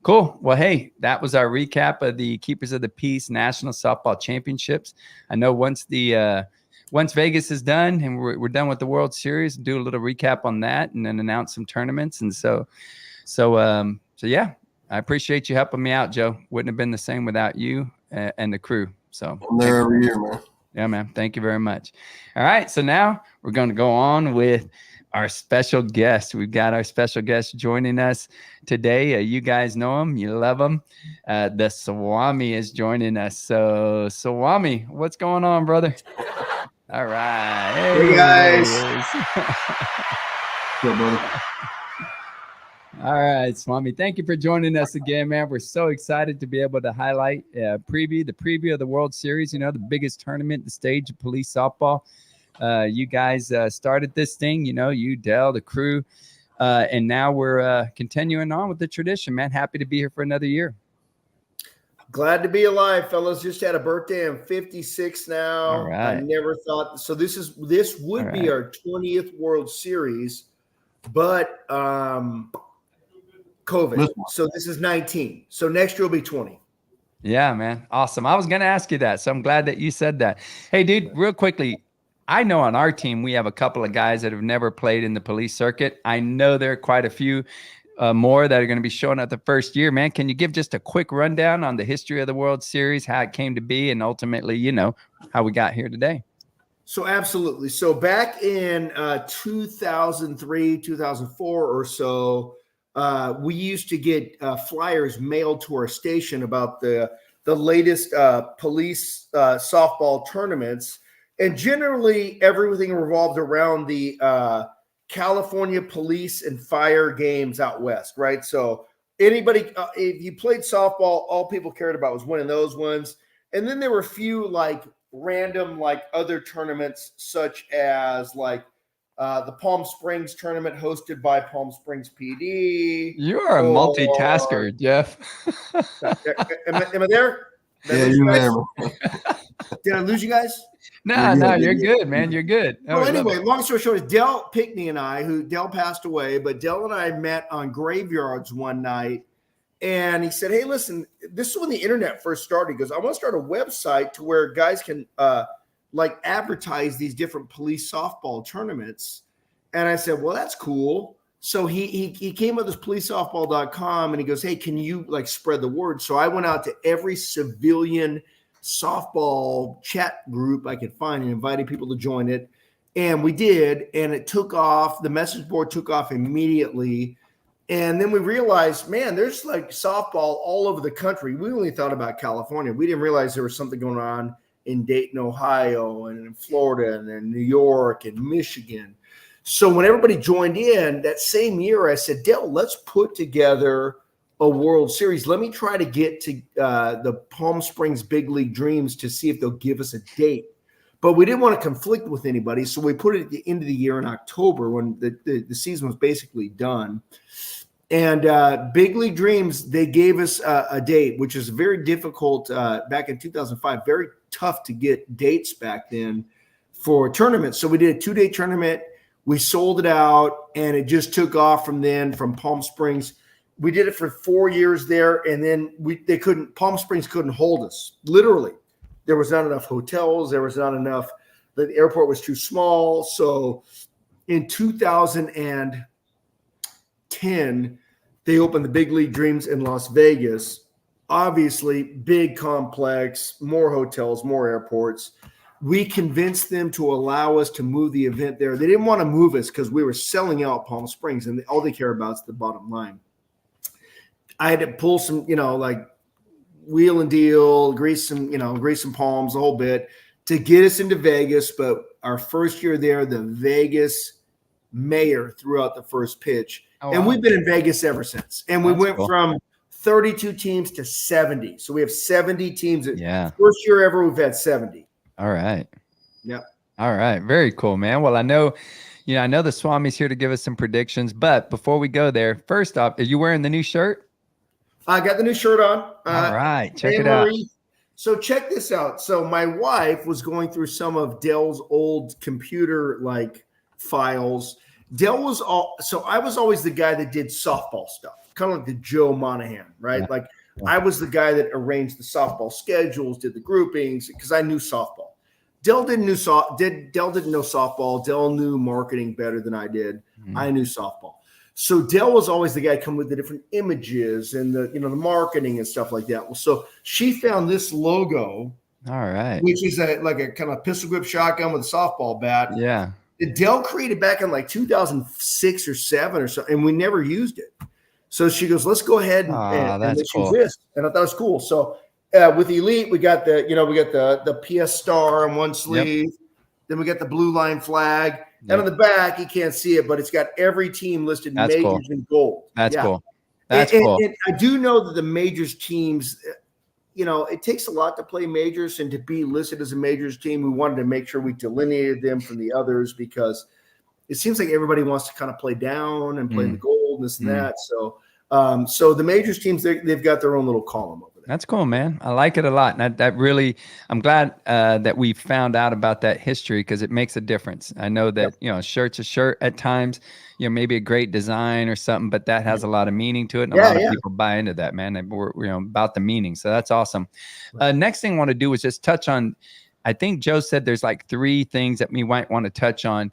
Cool. Well, hey, that was our recap of the Keepers of the Peace National Softball Championships. I know once Vegas is done and we're done with the World Series, do a little recap on that and then announce some tournaments. And so yeah. I appreciate you helping me out, Joe. Wouldn't have been the same without you and the crew. So I'm there every year, man. Yeah, man. Thank you very much. All right. So now we're going to go on with our special guest. We've got our special guest joining us today. You guys know him. You love him. The Swami is joining us. So Swami, what's going on, brother? All right. Hey guys. What's up, brother? All right, Swami, thank you for joining us again, man. We're so excited to be able to highlight the preview of the World Series, the biggest tournament, the stage of police softball. You guys started this thing, you, Dell, the crew, and now we're continuing on with the tradition, man. Happy to be here for another year. Glad to be alive, fellas. Just had a birthday. I'm 56 now. All right. I never thought so. This would be our 20th World Series, but COVID. So this is 19. So next year will be 20. Yeah, man. Awesome. I was going to ask you that. So I'm glad that you said that. Hey, dude, real quickly, I know on our team, we have a couple of guys that have never played in the police circuit. I know there are quite a few more that are going to be showing up the first year, man. Can you give just a quick rundown on the history of the World Series, how it came to be, and ultimately, how we got here today? So absolutely. So back in 2003, 2004 or so, we used to get flyers mailed to our station about the latest police softball tournaments. And generally, everything revolved around the California police and fire games out west, right? So anybody, if you played softball, all people cared about was winning those ones. And then there were a few random other tournaments, such as the Palm Springs tournament hosted by Palm Springs PD. You are a multitasker, Jeff. Am I there? Yeah, you're there. Did I lose you guys? No, you're good, man. You're good. Well, anyway, long story short, is Dell Pickney and I, Dell passed away, but Dell and I met on graveyards one night, and he said, hey, listen, this is when the internet first started. He goes, I want to start a website to where guys can advertise these different police softball tournaments. And I said, well, that's cool. So he came up with this policesoftball.com, and he goes, hey, can you spread the word? So I went out to every civilian softball chat group I could find and invited people to join it. And we did, and it took off. The message board took off immediately. And then we realized, man, there's softball all over the country. We only thought about California. We didn't realize there was something going on in Dayton, Ohio, and in Florida, and in New York, and Michigan. So when everybody joined in that same year, I said, Dell, let's put together a World Series. Let me try to get to the Palm Springs Big League Dreams to see if they'll give us a date. But we didn't want to conflict with anybody, so we put it at the end of the year in October when the season was basically done. And Big League Dreams, they gave us a date, which is very difficult back in 2005, very tough to get dates back then for tournaments. So we did a 2-day tournament. We sold it out, and it just took off from then from Palm Springs. We did it for 4 years there, and then Palm Springs couldn't hold us. Literally, there was not enough hotels. There was not enough. The airport was too small. So in 2010, They opened the Big League Dreams in Las Vegas. Obviously, big complex, more hotels, more airports. We convinced them to allow us to move the event there. They didn't want to move us because we were selling out Palm Springs, and all they care about is the bottom line. I had to pull some, like wheel and deal, grease some palms, the whole bit to get us into Vegas. But our first year there, the Vegas mayor threw out the first pitch. Oh, and wow. we've been in Vegas ever since. And we That's went cool. from 32 teams to 70. So we have 70 teams. Yeah. First year ever, we've had 70. All right. Yep. All right. Very cool, man. Well, I know the Swami's here to give us some predictions, but before we go there, first off, are you wearing the new shirt? I got the new shirt on. All right. Check it Anne-Marie. out. So check this out. So my wife was going through some of Dell's old computer files. Dell was so I was always the guy that did softball stuff, kind of like the Joe Monahan, right? Yeah. Like I was the guy that arranged the softball schedules, did the groupings because I knew softball. Dell didn't know softball. Dell knew marketing better than I did. Mm-hmm. I knew softball. So Dell was always the guy come with the different images and the marketing and stuff like that. Well, so she found this logo, All right. which is like a kind of pistol grip shotgun with a softball bat. Yeah. That Dell created back in 2006 or 7 or so, and we never used it. So she goes, "Let's go ahead and let's use this." And I thought it was cool. So with Elite, we got the PS star on one sleeve. Yep. Then we got the blue line flag. Yep. And on the back, you can't see it, but it's got every team listed majors in gold. That's cool. That's cool. And I do know that the majors teams, it takes a lot to play majors and to be listed as a majors team. We wanted to make sure we delineated them from the others because it seems like everybody wants to kind of play down and play the gold and this and that. So, so the majors teams, they've got their own little column over there. That's cool, man. I like it a lot. And that really, I'm glad that we found out about that history because it makes a difference. I know that, a shirt's a shirt at times, maybe a great design or something, but that has a lot of meaning to it. And a lot of people buy into that, man. We're about the meaning. So that's awesome. Next thing I want to do is just touch on, I think Joe said there's 3 things that we might want to touch on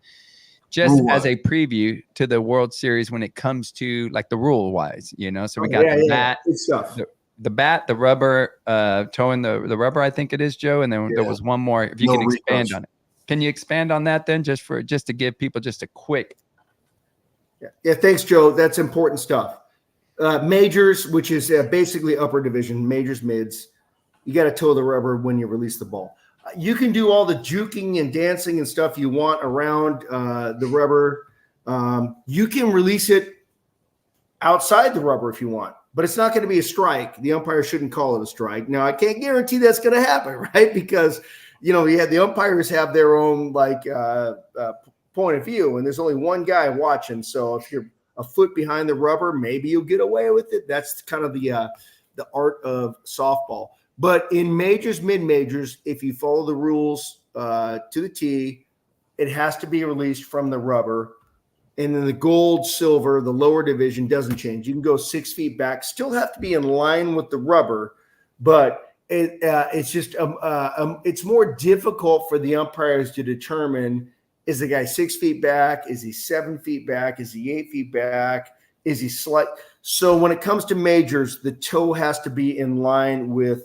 just as a preview to the World Series when it comes to the rule wise, So we got the bat, the bat, the rubber, towing the rubber, I think it is, Joe. And then there was one more. If you can expand on it. Can you expand on that then just to give people just a quick. Yeah. Thanks, Joe. That's important stuff. Majors, which is basically upper division, majors, mids. You got to tow the rubber when you release the ball. You can do all the juking and dancing and stuff you want around the rubber. You can release it outside the rubber if you want, but it's not going to be a strike. The umpire shouldn't call it a strike. Now, I can't guarantee that's going to happen, right? Because, the umpires have their own point of view, and there's only one guy watching. So if you're a foot behind the rubber, maybe you'll get away with it. That's kind of the art of softball. But in majors, mid-majors, if you follow the rules to the T, it has to be released from the rubber. And then the gold, silver, the lower division doesn't change. You can go 6 feet back, still have to be in line with the rubber, but it's just it's more difficult for the umpires to determine, is the guy 6 feet back? Is he 7 feet back? Is he 8 feet back? Is he slight? So when it comes to majors, the toe has to be in line with,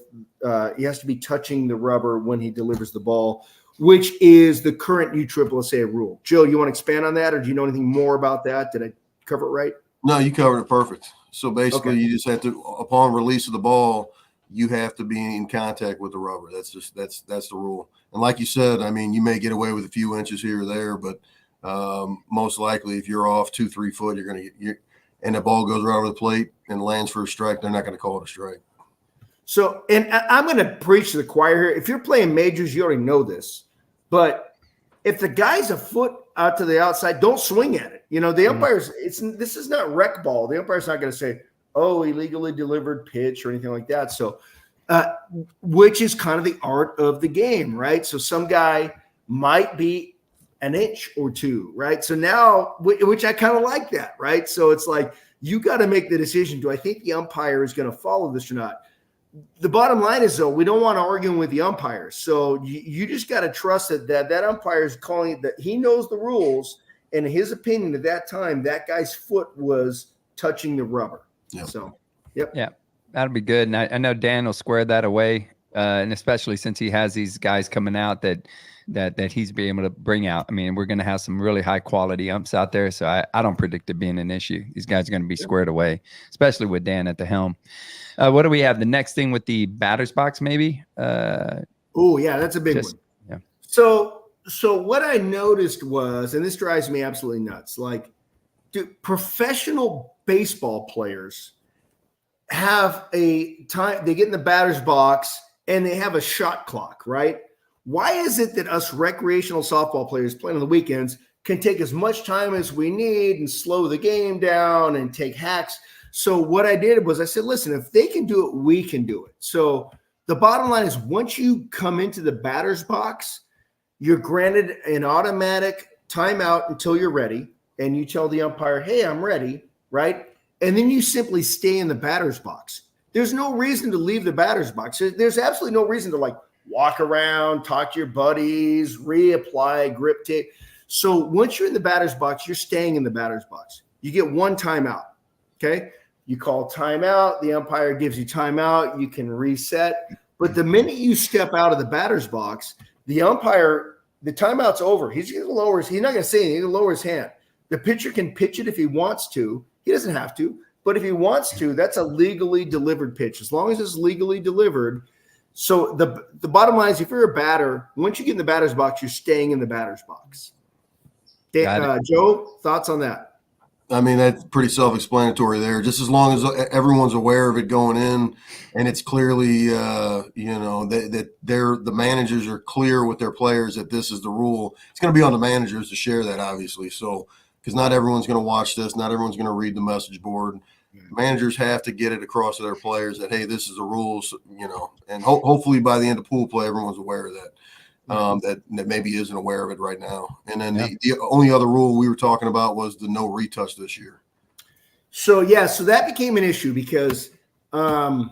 he has to be touching the rubber when he delivers the ball, which is the current USSSA rule. Joe, you want to expand on that, or do you know anything more about that? Did I cover it right? No, you covered it perfect. So basically, you just have to, upon release of the ball, you have to be in contact with the rubber. That's the rule. And like you said, I mean, you may get away with a few inches here or there, but most likely, if you're off 2-3 foot, you're going to and the ball goes right over the plate and lands for a strike, they're not going to call it a strike. So, and I'm going to preach to the choir here. If you're playing majors, you already know this. But if the guy's a foot out to the outside, don't swing at it. The umpires, this is not rec ball. The umpire's not going to say, oh, illegally delivered pitch or anything like that. So, which is kind of the art of the game, right? So some guy might be an inch or two, right? So now, which I kind of like that, right? So it's like, you got to make the decision. Do I think the umpire is going to follow this or not? The bottom line is, though, we don't want to argue with the umpires. So you just got to trust that umpire is calling it, that he knows the rules. And in his opinion, at that time, that guy's foot was touching the rubber. Yeah. So, yep. Yeah, that'll be good. And I know Dan will square that away. And especially since he has these guys coming out that he's being able to bring out. I mean, we're going to have some really high quality umps out there. So I don't predict it being an issue. These guys are going to be squared away, especially with Dan at the helm. What do we have? The next thing with the batter's box, maybe? Oh, yeah, that's a big one. Yeah. So what I noticed was, and this drives me absolutely nuts, like, professional baseball players have a time, they get in the batter's box and they have a shot clock, right? Why is it that us recreational softball players playing on the weekends can take as much time as we need and slow the game down and take hacks? So what I did was I said, listen, if they can do it, we can do it. So the bottom line is, once you come into the batter's box, you're granted an automatic timeout until you're ready. And you tell the umpire, hey, I'm ready, right? And then you simply stay in the batter's box. There's no reason to leave the batter's box. There's absolutely no reason to like walk around, talk to your buddies, reapply grip tape. So once you're in the batter's box, you're staying in the batter's box. You get one timeout, okay? You call timeout. The umpire gives you timeout. You can reset. But the minute you step out of the batter's box, the umpire, the timeout's over. He's going to lower his, he's not going to say anything. He's going to lower his hand. The pitcher can pitch it if he wants to. He doesn't have to. But if he wants to, that's a legally delivered pitch, as long as it's legally delivered. So the bottom line is, if you're a batter, once you get in the batter's box, you're staying in the batter's box. Joe, thoughts on that? I mean, that's pretty self-explanatory there. Just as long as everyone's aware of it going in, and it's clearly, that the managers are clear with their players that this is the rule. It's going to be on the managers to share that, obviously. So, because not everyone's going to watch this, not everyone's going to read the message board. Managers have to get it across to their players that, hey, this is the rules, and hopefully by the end of pool play, everyone's aware of that. That maybe isn't aware of it right now. And then the only other rule we were talking about was the no retouch this year. So that became an issue because, last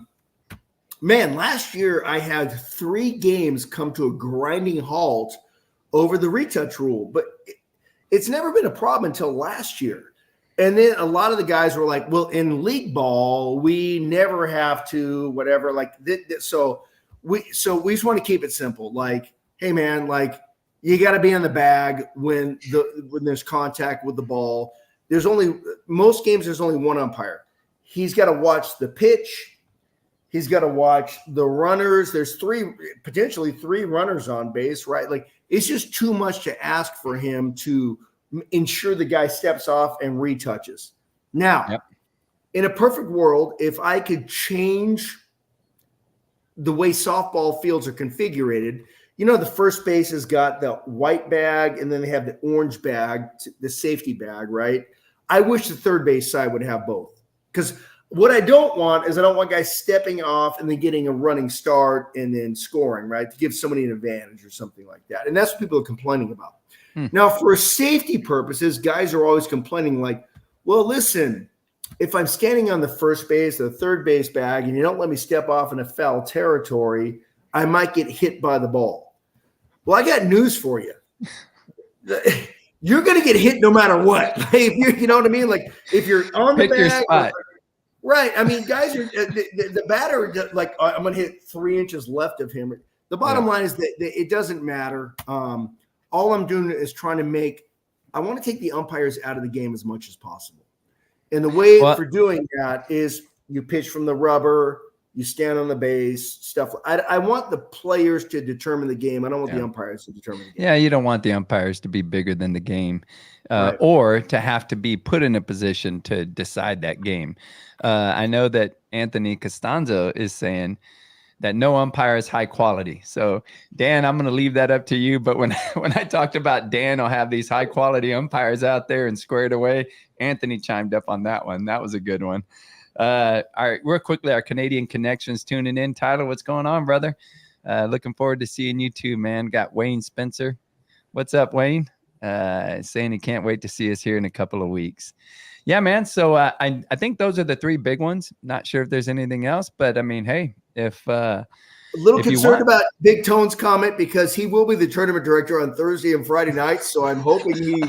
year I had 3 games come to a grinding halt over the retouch rule, but it's never been a problem until last year. And then a lot of the guys were like, well, in league ball, we never have to, whatever. Like, so we just want to keep it simple. Like, hey man, like, you got to be on the bag when there's contact with the ball. Most games, there's only one umpire. He's got to watch the pitch. He's got to watch the runners. There's potentially three runners on base, right? Like, it's just too much to ask for him to ensure the guy steps off and retouches. Now, in a perfect world, if I could change the way softball fields are configured, the first base has got the white bag and then they have the orange bag, the safety bag, right? I wish the third base side would have both, because what I don't want is I don't want guys stepping off and then getting a running start and then scoring, right? To give somebody an advantage or something like that. And that's what people are complaining about. Now, for safety purposes, guys are always complaining like, well, listen, if I'm standing on the first base or the third base bag and you don't let me step off in a foul territory, I might get hit by the ball. Well, I got news for you. You're going to get hit no matter what. If you know what I mean? Like, if you're on the bag, right? I mean, guys are the batter, like, I'm going to hit 3 inches left of him. The bottom line is that it doesn't matter. All I'm doing is trying to I want to take the umpires out of the game as much as possible. And the way for doing that is you pitch from the rubber, you stand on the base, stuff. I want the players to determine the game. I don't want the umpires to determine the game. Yeah, you don't want the umpires to be bigger than the game, or to have to be put in a position to decide that game. I know that Anthony Costanzo is saying that no umpire is high quality. So, Dan, I'm going to leave that up to you. But when I talked about Dan will have these high quality umpires out there and squared away, Anthony chimed up on that one. That was a good one. All right, real quickly, our Canadian connections tuning in. Tyler, what's going on, brother? Looking forward to seeing you too, man. Got Wayne Spencer. What's up, Wayne? Saying he can't wait to see us here in a couple of weeks. Yeah, man. So I think those are the 3 big ones. Not sure if there's anything else, but I mean, hey, if a little concerned about Big Tone's comment, because he will be the tournament director on Thursday and Friday nights. So I'm hoping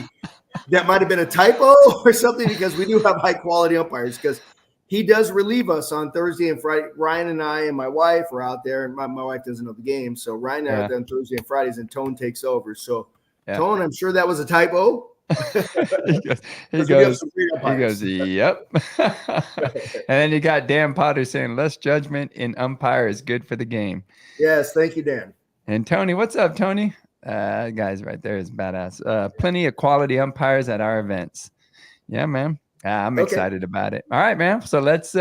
that might have been a typo or something, because we do have high quality umpires. Because he does relieve us on Thursday and Friday. Ryan and I and my wife are out there, and my wife doesn't know the game. So Ryan and I are out there on Thursday and Fridays, and Tone takes over. So Tone, I'm sure that was a typo. he goes, yep. And then you got Dan Potter saying less judgment in umpire is good for the game. Yes, thank you, Dan. And Tony, what's up, Tony? Guys right there is badass. Plenty of quality umpires at our events. Yeah, man. I'm excited about it. All right, man. So let's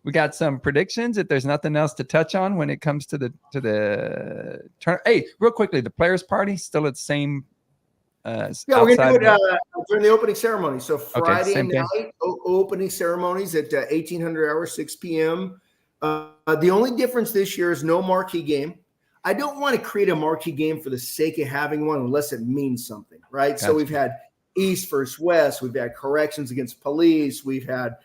we got some predictions. If there's nothing else to touch on when it comes to the turn. Hey, real quickly, the players' party still at the same. We're gonna do it during the opening ceremony. So Friday night opening ceremonies at 1800 hours, 6 p.m. The only difference this year is no marquee game. I don't want to create a marquee game for the sake of having one unless it means something, right? Gotcha. So we've had East versus West. We've had corrections against police. We've had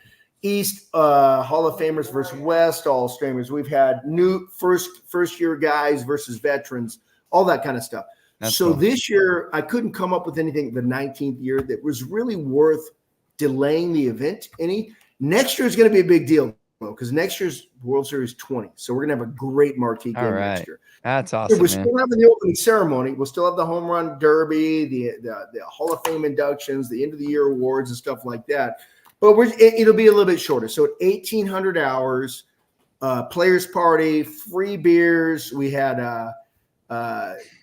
East Hall of Famers versus West All Streamers. We've had new first year guys versus veterans, all that kind of stuff. That's so cool. This year, I couldn't come up with anything the 19th year that was really worth delaying the event any. Next year is going to be a big deal because next year's World Series 20. So we're going to have a great marquee game next year. That's awesome. We're still having the opening ceremony. We'll still have the home run derby, the Hall of Fame inductions, the end of the year awards and stuff like that. But it'll be a little bit shorter. So at 1800 hours, players party, free beers. We had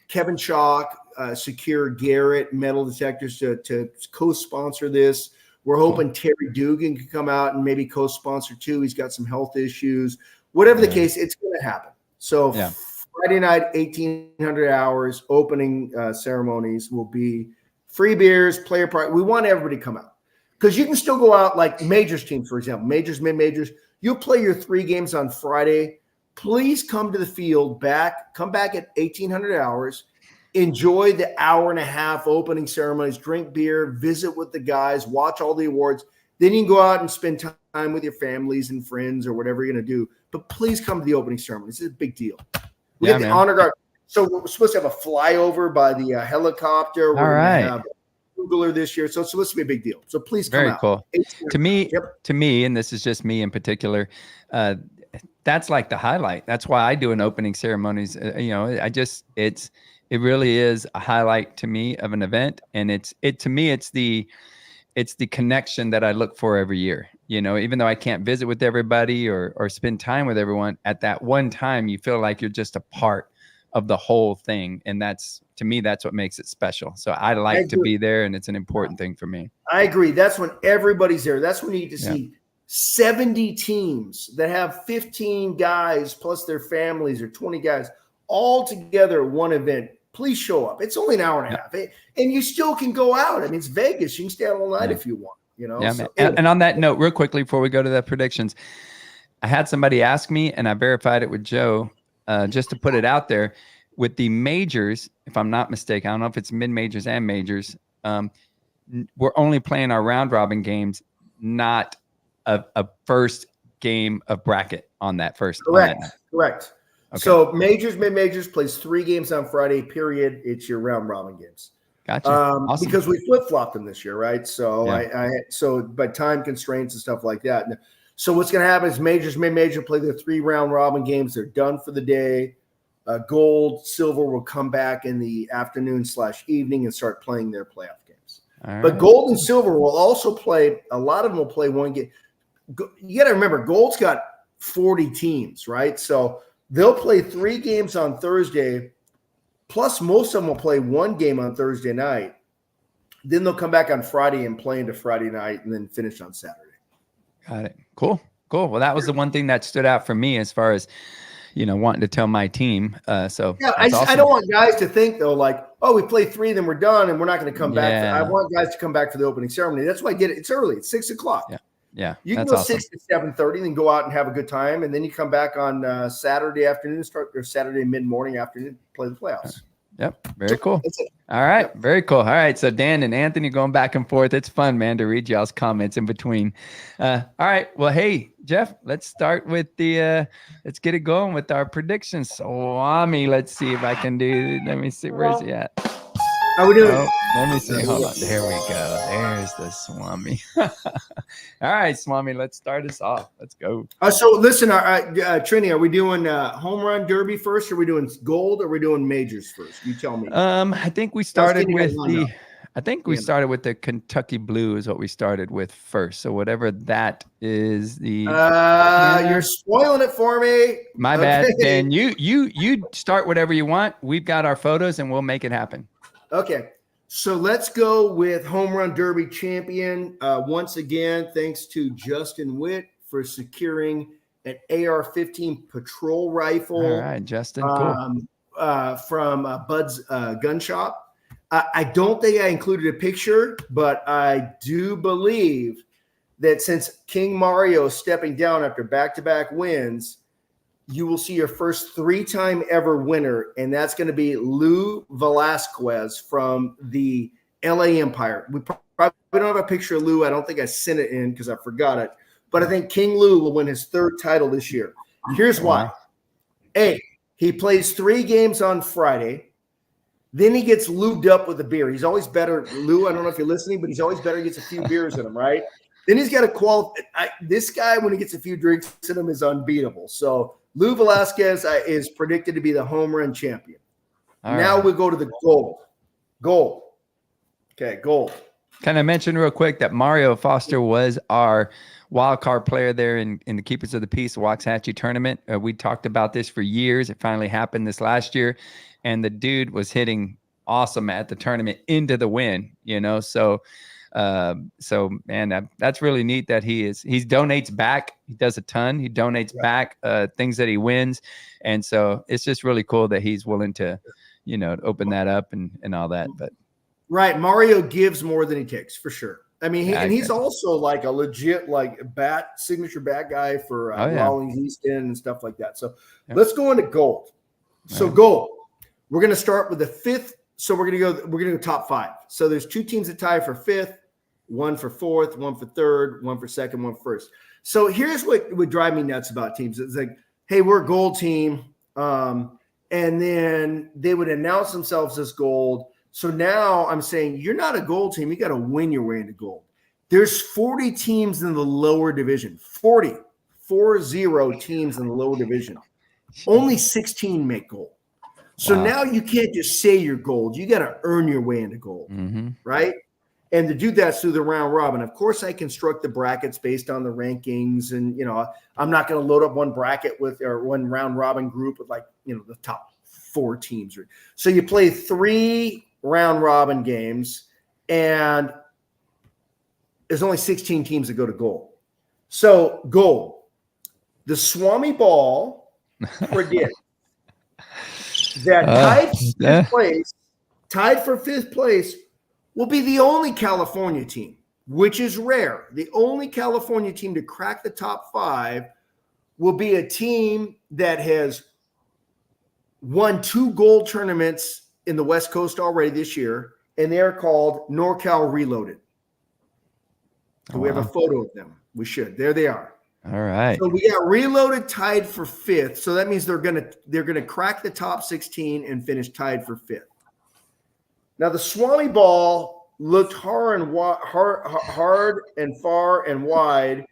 Kevin Chalk secure Garrett metal detectors to co-sponsor this. We're hoping Terry Dugan can come out and maybe co-sponsor too. He's got some health issues. Whatever the case, it's going to happen. So Friday night, 1800 hours, opening ceremonies will be free beers, player party. We want everybody to come out because you can still go out like majors teams, for example, majors, mid-majors. You'll play your 3 games on Friday. Please come to the field come back at 1800 hours, enjoy the hour and a half opening ceremonies, drink beer, visit with the guys, watch all the awards. Then you can go out and spend time with your families and friends or whatever you're going to do. But please come to the opening ceremony. This is a big deal. We have the honor guard. So we're supposed to have a flyover by the helicopter. We're going to have a Googler this year. So it's supposed to be a big deal. So please come out. Very cool. To me, and this is just me in particular, that's like the highlight. That's why I do an opening ceremonies. It really is a highlight to me of an event. And to me, it's the connection that I look for every year. Even though I can't visit with everybody or spend time with everyone at that one time, you feel like you're just a part of the whole thing. And to me, that's what makes it special. So I like to be there, and it's an important thing for me. I agree. That's when everybody's there. That's when you need to see 70 teams that have 15 guys plus their families or 20 guys all together at one event. Please show up. It's only an hour and a half, and you still can go out. I mean, it's Vegas. You can stay out all night if you want. And on that note, real quickly before we go to the predictions, I had somebody ask me, and I verified it with Joe, just to put it out there. With the majors, if I'm not mistaken, I don't know if it's mid-majors and majors, we're only playing our round-robin games, not a first game of bracket on that first. Correct. Okay. So majors, mid-majors plays 3 games on Friday, period. It's your round-robin games. Gotcha. Awesome. Because we flip-flopped them this year, right? So by time constraints and stuff like that. So what's going to happen is majors, mid-major play their 3 round-robin games. They're done for the day. Gold, silver will come back in the afternoon/evening and start playing their playoff games. But gold and silver will also play. A lot of them will play one game. You got to remember, gold's got 40 teams, right? So they'll play 3 games on Thursday. Plus, most of them will play 1 game on Thursday night. Then they'll come back on Friday and play into Friday night and then finish on Saturday. Got it. Cool. Well, that was the one thing that stood out for me as far as, wanting to tell my team. I don't want guys to think, though, like, oh, we play 3, then we're done, and we're not going to come back. I want guys to come back for the opening ceremony. That's why I get it. It's early. It's 6 o'clock. Yeah. You can go 6 to 7:30 and then go out and have a good time. And then you come back on Saturday afternoon, or Saturday mid-morning afternoon, play the playoffs. Yep. Very cool. All right. Very cool. All right. So Dan and Anthony going back and forth. It's fun, man, to read y'all's comments in between. All right. Well, hey, Jeff, let's start with let's get it going with our predictions. Swami, let's see if I can let me see. Where's he at? How we doing? Oh, let me see. Hold on. There we go. There's the Swami. All right, Swami, let's start us off. Let's go. So listen, Trini, are we doing home run derby first? Or are we doing gold? Or are we doing majors first? You tell me. I think we started with the Kentucky Blue is what we started with first. So whatever that is, you're spoiling it for me. My bad. Dan, you start whatever you want. We've got our photos and we'll make it happen. Okay. So let's go with home run derby champion. Once again, thanks to Justin Witt for securing an AR-15 patrol rifle. All right, Justin. Cool. From Bud's Gun Shop. I don't think I included a picture, but I do believe that since King Mario is stepping down after back-to-back wins, you will see your first 3-time ever winner, and that's going to be Lou Velasquez from the LA Empire. We probably don't have a picture of Lou. I don't think I sent it in because I forgot it, but I think King Lou will win his 3rd title this year. Here's why. A, he plays 3 games on Friday. Then he gets lubed up with a beer. He's always better. Lou, I don't know if you're listening, but he's always better. He gets a few beers in him, right? Then he's got to qualify. This guy, when he gets a few drinks in him, is unbeatable. So Lou Velasquez is predicted to be the home run champion. Now we go to the gold. Gold. Okay, gold. Can I mention real quick that Mario Foster was our wild card player there in the Keepers of the Peace Waxahachie tournament? We talked about this for years. It finally happened this last year. And the dude was hitting awesome at the tournament into the win, So man, that's really neat that he donates back. He does a ton. He donates back things that he wins. And so it's just really cool that he's willing to, open that up and all that. But right. Mario gives more than he takes for sure. I mean, he's also like a legit signature bat guy for Rawlings Easton and stuff like that. So let's go into gold. So gold. We're going to start with the 5th. So we're going to go top 5. So there's 2 teams that tie for 5th, 1 for 4th, 1 for 3rd, 1 for 2nd, 1 for 1st. So here's what would drive me nuts about teams. It's like, hey, we're a gold team. And then they would announce themselves as gold. So now I'm saying you're not a gold team. You got to win your way into gold. There's 40 teams in the lower division. 40 teams in the lower division. Only 16 make gold. So now you can't just say you're gold. You got to earn your way into gold, right? And to do that through the round robin. Of course, I construct the brackets based on the rankings. And, I'm not going to load up one bracket or one round robin group with the top 4 teams. So you play 3 round robin games, and there's only 16 teams that go to gold. So gold, the Swami ball predicts that tied for 5th place will be the only California team, which is rare. The only California team to crack the top 5 will be a team that has won 2 gold tournaments in the West Coast already this year, and they're called NorCal Reloaded. So we have a photo of them. We should. There they are. All right. So we got Reloaded tied for 5th. So that means they're gonna crack the top 16 and finish tied for 5th. Now the Swami ball looked hard and far and wide,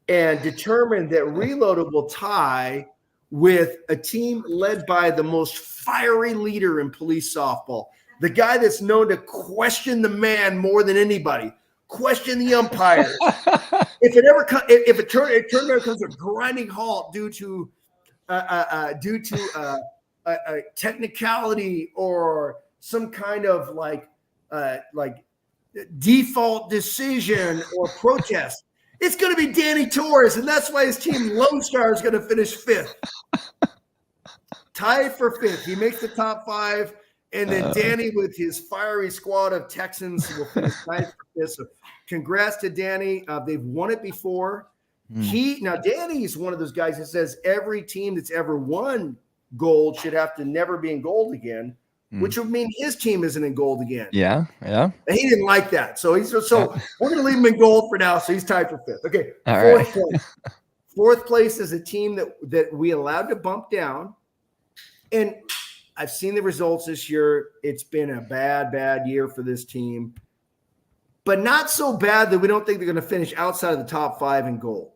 and determined that Reloaded will tie with a team led by the most fiery leader in police softball, the guy that's known to question the man more than anybody. Question the umpire. If a tournament comes to a grinding halt due to a technicality or some kind of like default decision or protest, it's going to be Danny Torres, and that's why his team Lone Star is going to finish 5th. Tied for 5th. He makes the top 5. And then Danny with his fiery squad of Texans will finish tied for 5th. So congrats to Danny. They've won it before. Now Danny is one of those guys that says every team that's ever won gold should have to never be in gold again, which would mean his team isn't in gold again. Yeah. And he didn't like that. So we're going to leave him in gold for now. So he's tied for 5th. Okay. Fourth place is a team that we allowed to bump down. And I've seen the results this year. It's been a bad year for this team, but not so bad that we don't think they're going to finish outside of the top 5 in gold.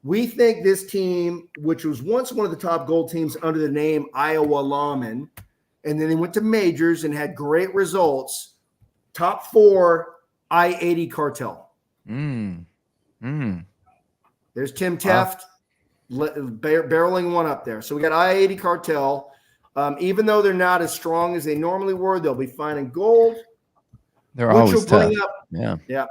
We think this team, which was once one of the top gold teams under the name Iowa Lawmen, and then they went to majors and had great results, top 4 I-80 Cartel. There's Tim Teft barreling one up there. So we got I-80 Cartel. Even though they're not as strong as they normally were, they'll be fine in gold. They're always tough. Yeah.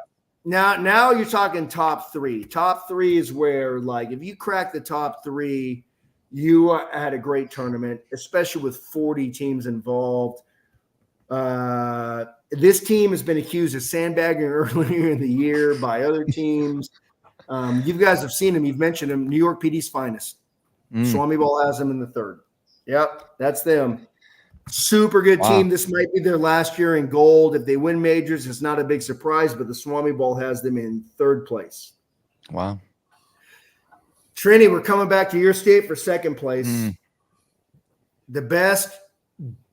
Now you're talking top 3. Top 3 is where, like, if you crack the top 3, you had a great tournament, especially with 40 teams involved. This team has been accused of sandbagging earlier in the year by other teams. You guys have seen him. You've mentioned him. New York PD's finest. Swami Ball has them in the 3rd. Yep, that's them. Super good team. This might be their last year in gold. If they win majors, it's not a big surprise, but the Swami Ball has them in 3rd place. Wow. Trini, we're coming back to your state for 2nd place. The best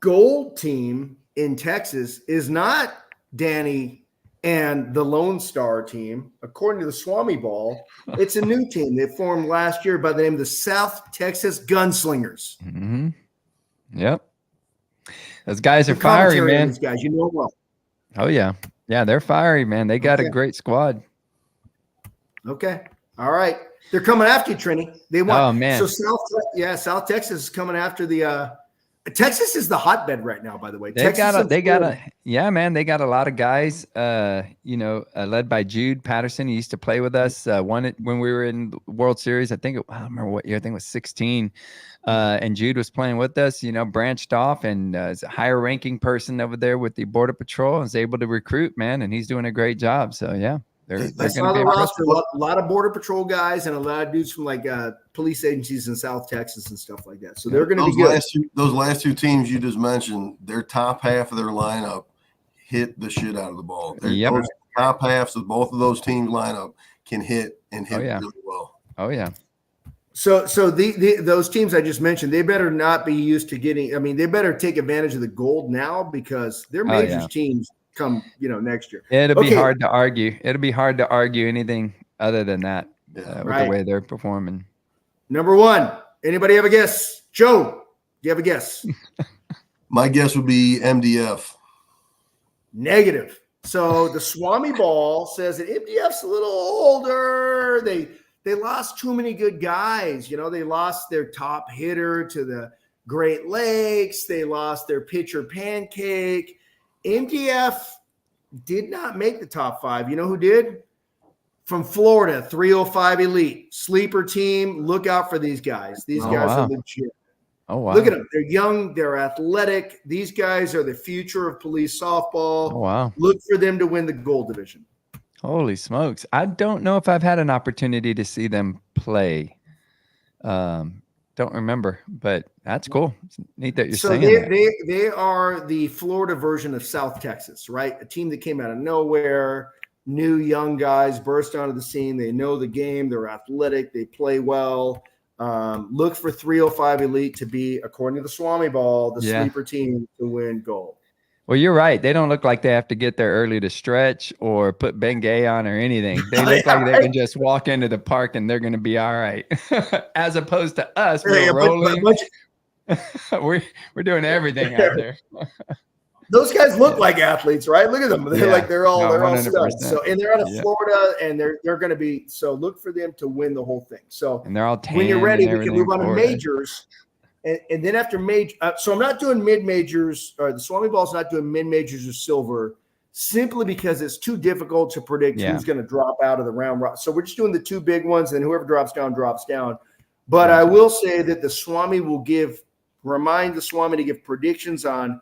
gold team in Texas is not Danny and the Lone Star team. According to the Swami Ball, it's a new team. They formed last year by the name of the South Texas Gunslingers. Yep. Those guys are fiery, man. These guys, you know well. Oh, yeah. Yeah, they're fiery, man. They got a great squad. Okay. All right. They're coming after you, Trini. They want. Oh, man. So South Texas is coming after the Texas is the hotbed right now, by the way. They got a lot of guys, led by Jude Patterson. He used to play with us, won it when we were in the World Series. I don't remember what year. I think it was 16. And Jude was playing with us, branched off and is a higher ranking person over there with the Border Patrol and is able to recruit, man. And he's doing a great job. So, yeah. They're going to be a lot of Border Patrol guys and a lot of dudes from police agencies in South Texas and stuff like that. So they're going to be good. Those last 2 teams you just mentioned, their top half of their lineup hit the shit out of the ball. Those top halves of both of those teams' lineup can hit really well. Oh, yeah. So those teams I just mentioned, they better not be used to getting. I mean, they better take advantage of the gold now because they're majors teams come next year. It'll be hard to argue. It'll be hard to argue anything other than that with the way they're performing. Number 1. Anybody have a guess? Joe, do you have a guess? My guess would be MDF. Negative. So the Swami Ball says that MDF's a little older. They lost too many good guys. They lost their top hitter to the Great Lakes. They lost their pitcher Pancake. MDF did not make the top 5. You know who did? From Florida, 305 Elite. Sleeper team. Look out for these guys. These guys are legit. Oh, wow. Look at them. They're young. They're athletic. These guys are the future of police softball. Oh, wow. Look for them to win the gold division. Holy smokes. I don't know if I've had an opportunity to see them play. Don't remember, but that's cool. It's neat that you're saying that. They are the Florida version of South Texas, right? A team that came out of nowhere, new young guys burst onto the scene. They know the game. They're athletic. They play well. Look for 305 Elite to be, according to the Swami Ball, the sleeper team to win gold. Well, you're right. They don't look like they have to get there early to stretch or put Bengay on or anything. They look like they can just walk into the park and they're going to be all right. As opposed to us, we're rolling. We're doing everything out there. Those guys look like athletes, right? Look at them. They're all studs. So, and they're out of Florida, and they're going to be. So look for them to win the whole thing. So and they're all tan. When you're ready, we can move on to majors. And then after major, so I'm not doing mid majors, or the Swami Ball's not doing mid majors or silver, simply because it's too difficult to predict who's going to drop out of the round. So we're just doing the 2 big ones, and whoever drops down, drops down. But I will say that the Swami will remind the Swami to give predictions on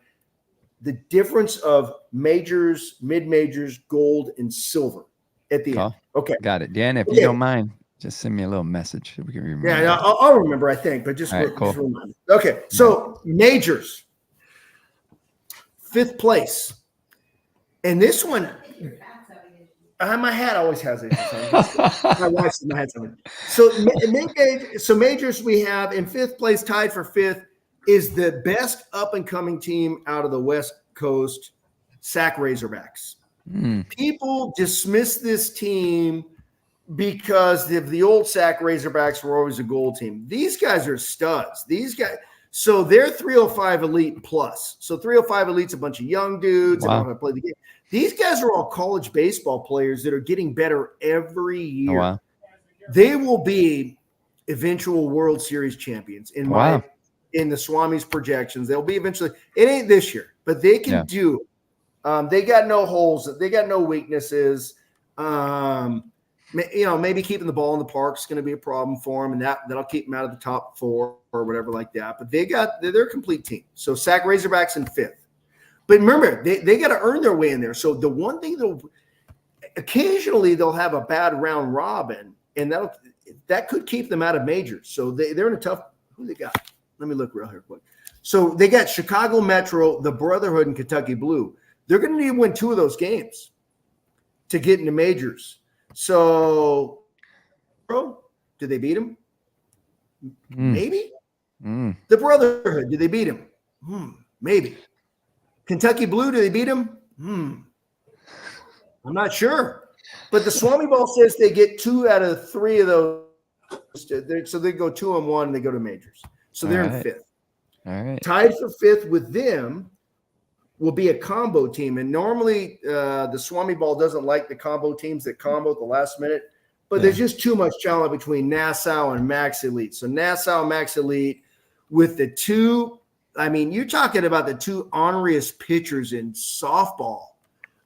the difference of majors, mid majors, gold, and silver at the end. Okay, got it, Dan. If you don't mind. Just send me a little message. We can remember. Yeah, I'll remember, I think, but just remind me. Okay, so majors, 5th place. And this one, my hat always has it. My wife said my hat's on it. So majors we have in 5th place, tied for 5th, is the best up-and-coming team out of the West Coast, Sac Razorbacks. People dismiss this team because the old Sac Razorbacks were always a gold team. These guys are studs. These guys, so they're 305 Elite plus. So 305 Elite's a bunch of young dudes that want to play the game. These guys are all college baseball players that are getting better every year. Wow. They will be eventual World Series champions in the Swami's projections. They'll be eventually. It ain't this year, but they can do it. They got no holes. They got no weaknesses. Maybe keeping the ball in the park is going to be a problem for them, and that'll keep them out of the top 4 or whatever like that. But they're a complete team. So Sac Razorbacks in 5th. But remember, they got to earn their way in there. So the one thing occasionally they'll have a bad round robin, and that could keep them out of majors. So they're in a tough. Who they got? Let me look real here quick. So they got Chicago Metro, the Brotherhood, and Kentucky Blue. They're going to need to win 2 of those games to get into majors. So, did they beat them? Maybe. The Brotherhood, did they beat them? Maybe. Kentucky Blue, did they beat them? I'm not sure. But the Swami Ball says they get 2 out of 3 of those. So they go 2-1 and they go to majors. So they're in 5th. All right. Tied for 5th with them will be a combo team. And normally the Swami Ball doesn't like the combo teams that combo at the last minute, but there's just too much talent between Nassau and Max Elite. So Nassau and Max Elite with the 2, I mean, you're talking about the 2 honoriest pitchers in softball.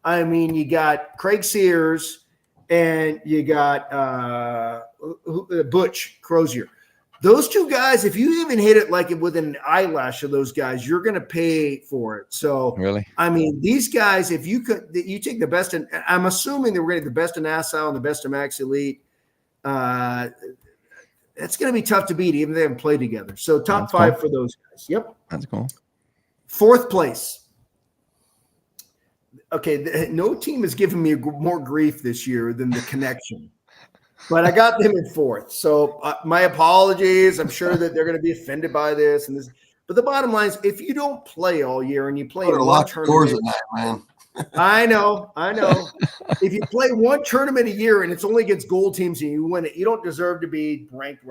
I mean, you got Craig Sears and you got Butch Crozier. Those 2 guys, if you even hit it like within an eyelash of those guys, you're going to pay for it. So, really, I mean, these guys, if you take the best, and I'm assuming that we're going to get the best of Nassau and the best of Max Elite. That's going to be tough to beat, even if they haven't played together. So, top 5 for those guys. Yep, that's cool. 4th place. Okay, no team has given me more grief this year than the Connection. But I got them in 4th. So my apologies. I'm sure that they're going to be offended by this and this. But the bottom line is, if you don't play all year and you play one tournament, at night, man. I know. If you play one tournament a year and it's only against gold teams and you win it, you don't deserve to be ranked.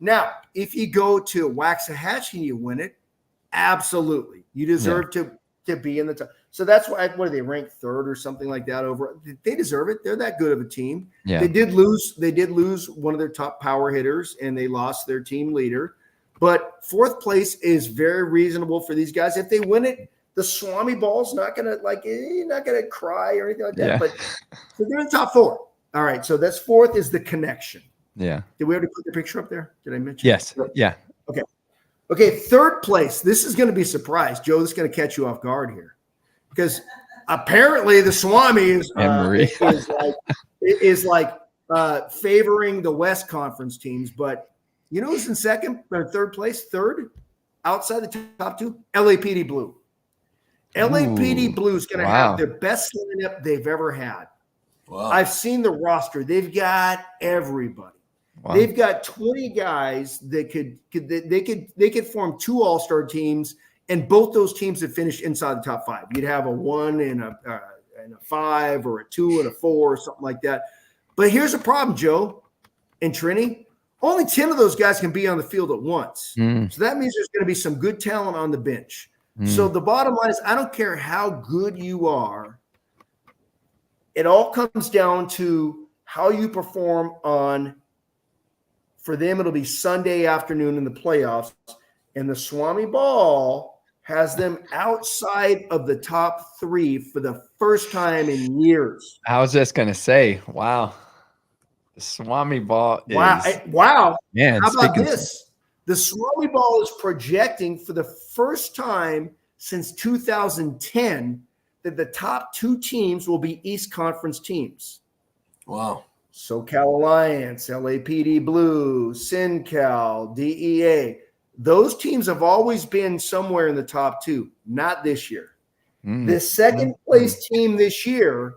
Now, if you go to Waxahachie and you win it, absolutely, you deserve to be in the top. So that's why, what are they, ranked 3rd or something like that over? They deserve it. They're that good of a team. Yeah. They did lose one of their top power hitters and they lost their team leader. But 4th place is very reasonable for these guys. If they win it, the Swami Ball's not gonna you're not gonna cry or anything like that. Yeah. But so they're in the top 4. All right. So that's 4th is the Connection. Yeah. Did we already put the picture up there? Did I mention? Yes. Yeah. Okay. 3rd place. This is going to be a surprise, Joe. This is going to catch you off guard here, because apparently the Swami is favoring the West Conference teams. But you know who's in 2nd or 3rd place? 3rd, outside the top 2, LAPD Blue. LAPD Blue is going to have their best lineup they've ever had. Wow. I've seen the roster. They've got everybody. Wow. They've got 20 guys that could form 2 all-star teams, and both those teams have finished inside the top 5. You'd have a 1 and a 5, or a 2 and a 4, or something like that. But here's the problem, Joe and Trini. Only 10 of those guys can be on the field at once. So that means there's going to be some good talent on the bench. So the bottom line is, I don't care how good you are. It all comes down to how you perform on. For them, it'll be Sunday afternoon in the playoffs, and the Swami Ball has them outside of the top 3 for the first time in years. I was just going to say, wow. The Swami Ball is... Wow. Man, how about this? The Swami Ball is projecting for the first time since 2010 that the top 2 teams will be East Conference teams. Wow. SoCal Alliance, LAPD Blue, SinCal, DEA. Those teams have always been somewhere in the top 2, not this year. The 2nd place team this year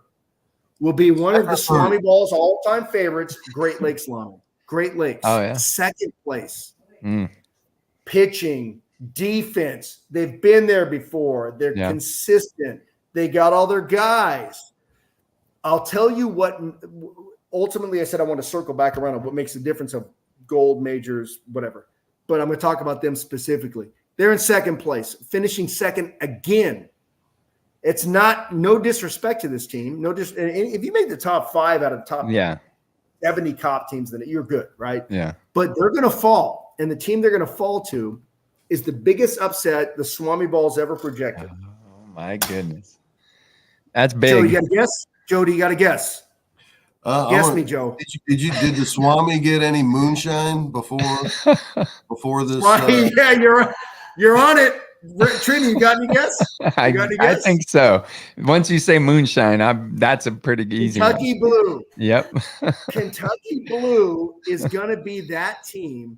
will be one of the Swami Ball's all-time favorites, Great Lakes Lama. Great Lakes. Oh, yeah. 2nd place. Pitching, defense. They've been there before. They're consistent. They got all their guys. I'll tell you what, ultimately I said I want to circle back around on what makes the difference of gold, majors, whatever. But I'm going to talk about them specifically. They're in second place, finishing second again. It's no disrespect to this team. If you make the top 5 out of the top 70 cop teams, then you're good, right? Yeah. But they're going to fall. And the team they're going to fall to is the biggest upset the Swami Ball's ever projected. Oh, my goodness. That's big. Joe, you got to guess? Joe, you got to guess? Guess me, Joe. Did the Swami get any moonshine before this? Yeah, you're on it. Trini, you got any guess? I think so. Once you say moonshine, that's a pretty easy Kentucky one. Blue. Yep. Kentucky Blue is going to be that team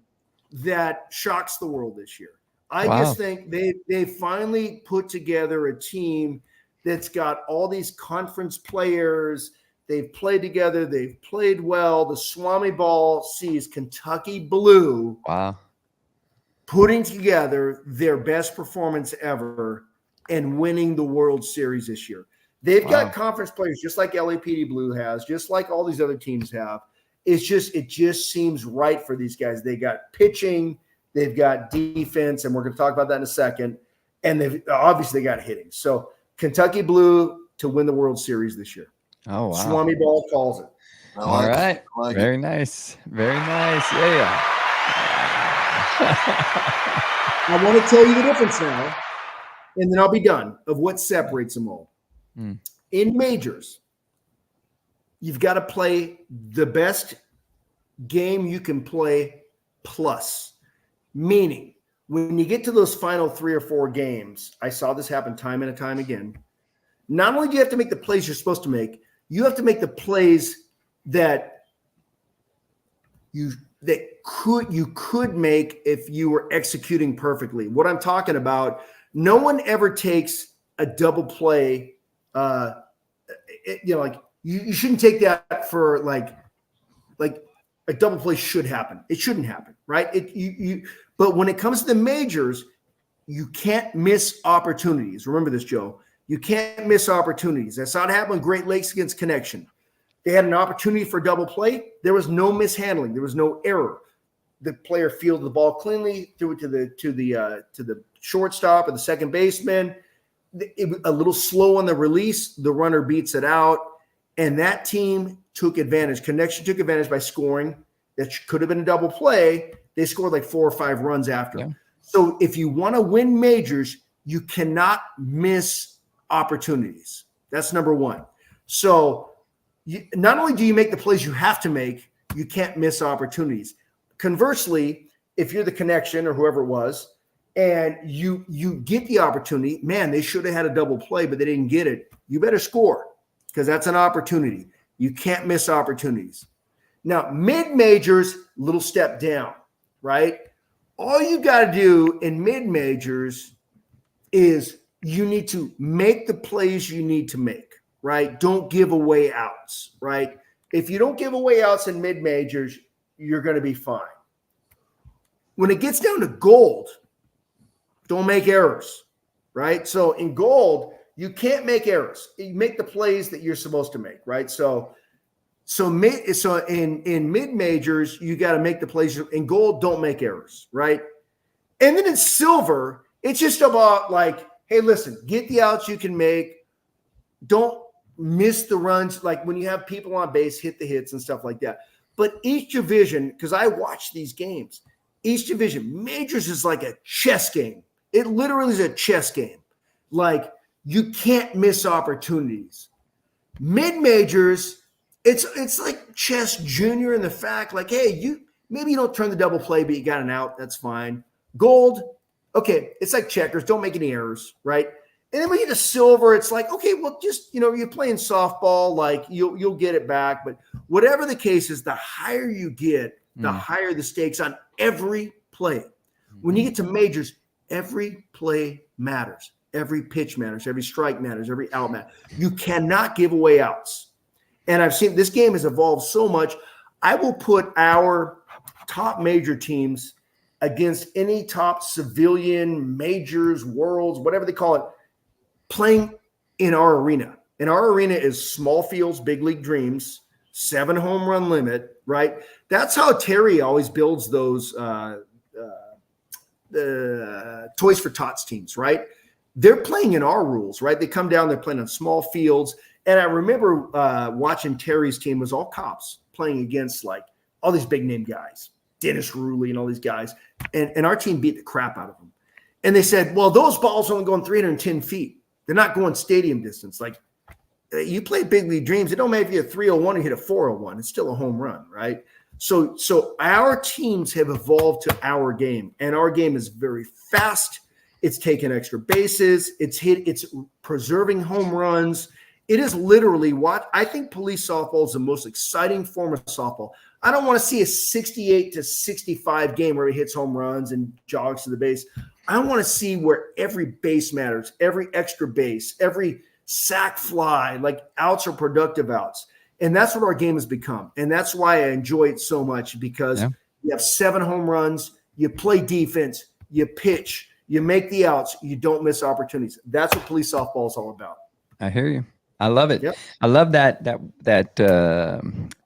that shocks the world this year. I just think they finally put together a team that's got all these conference players. They've played together. They've played well. The Swami Ball sees Kentucky Blue putting together their best performance ever and winning the World Series this year. They've got conference players just like LAPD Blue has, just like all these other teams have. It just seems right for these guys. They got pitching, they've got defense, and we're going to talk about that in a second. And they've obviously got hitting. So Kentucky Blue to win the World Series this year. Oh, wow. Swami Ball calls it. All right. Very nice. Very nice. Yeah. I want to tell you the difference now, and then I'll be done, of what separates them all. In majors, you've got to play the best game you can play plus. Meaning, when you get to those final 3 or 4 games, I saw this happen time and time again. Not only do you have to make the plays you're supposed to make, you have to make the plays that you could make if you were executing perfectly. What I'm talking about, no one ever takes a double play. You shouldn't take that for like a double play should happen. It shouldn't happen, right? But when it comes to the majors, you can't miss opportunities. Remember this, Joe. You can't miss opportunities. That's not happening with Great Lakes against Connection. They had an opportunity for double play. There was no mishandling. There was no error. The player fielded the ball cleanly, threw it to the shortstop or the second baseman. A little slow on the release. The runner beats it out, and that team took advantage. Connection took advantage by scoring. That could have been a double play. They scored like 4 or 5 runs after. Yeah. So if you want to win majors, you cannot miss opportunities. That's number one. So not only do you make the plays you have to make, you can't miss opportunities. Conversely, if you're the Connection or whoever it was, and you get the opportunity, man, they should have had a double play, but they didn't get it. You better score because that's an opportunity. You can't miss opportunities. Now, mid-majors, little step down, right? All you got to do in mid-majors is you need to make the plays you need to make, right? Don't give away outs, right? If you don't give away outs in mid-majors, you're going to be fine. When it gets down to gold, don't make errors, right? So in gold, you can't make errors. You make the plays that you're supposed to make, right? So in mid-majors, you got to make the plays. In gold, don't make errors, right? And then in silver, it's just about like, hey, listen, get the outs you can make. Don't miss the runs. Like when you have people on base, hit the hits and stuff like that. But each division, because I watch these games, each division, majors is like a chess game. It literally is a chess game. Like you can't miss opportunities. Mid-majors, it's like chess junior in the fact, like, hey, maybe you don't turn the double play, but you got an out. That's fine. Gold, okay, it's like checkers. Don't make any errors, right? And then when you get to silver, it's like, okay, well, just, you're playing softball, like you'll get it back. But whatever the case is, the higher you get, the higher the stakes on every play. When you get to majors, every play matters. Every pitch matters. Every strike matters. Every out matters. You cannot give away outs. And I've seen this game has evolved so much. I will put our top major teams against any top civilian majors, worlds, whatever they call it, playing in our arena. And our arena is small fields, big league dreams, 7 home run limit, right? That's how Terry always builds those Toys for Tots teams, right? They're playing in our rules, right? They come down, they're playing on small fields. And I remember watching Terry's team was all cops playing against like all these big name guys, Dennis Ruley and all these guys. And our team beat the crap out of them. And they said, well, those balls are only going 310 feet. They're not going stadium distance. Like, you play big league dreams. It don't matter if you hit a 301 or hit a 401. It's still a home run, right? So our teams have evolved to our game, and our game is very fast. It's taking extra bases. It's preserving home runs. It is literally what I think police softball is the most exciting form of softball. I don't want to see a 68 to 65 game where he hits home runs and jogs to the base. I want to see where every base matters, every extra base, every sack fly, like outs are productive outs. And that's what our game has become. And that's why I enjoy it so much, because you have 7 home runs, you play defense, you pitch, you make the outs, you don't miss opportunities. That's what police softball is all about. I hear you. I love it. Yep. I love that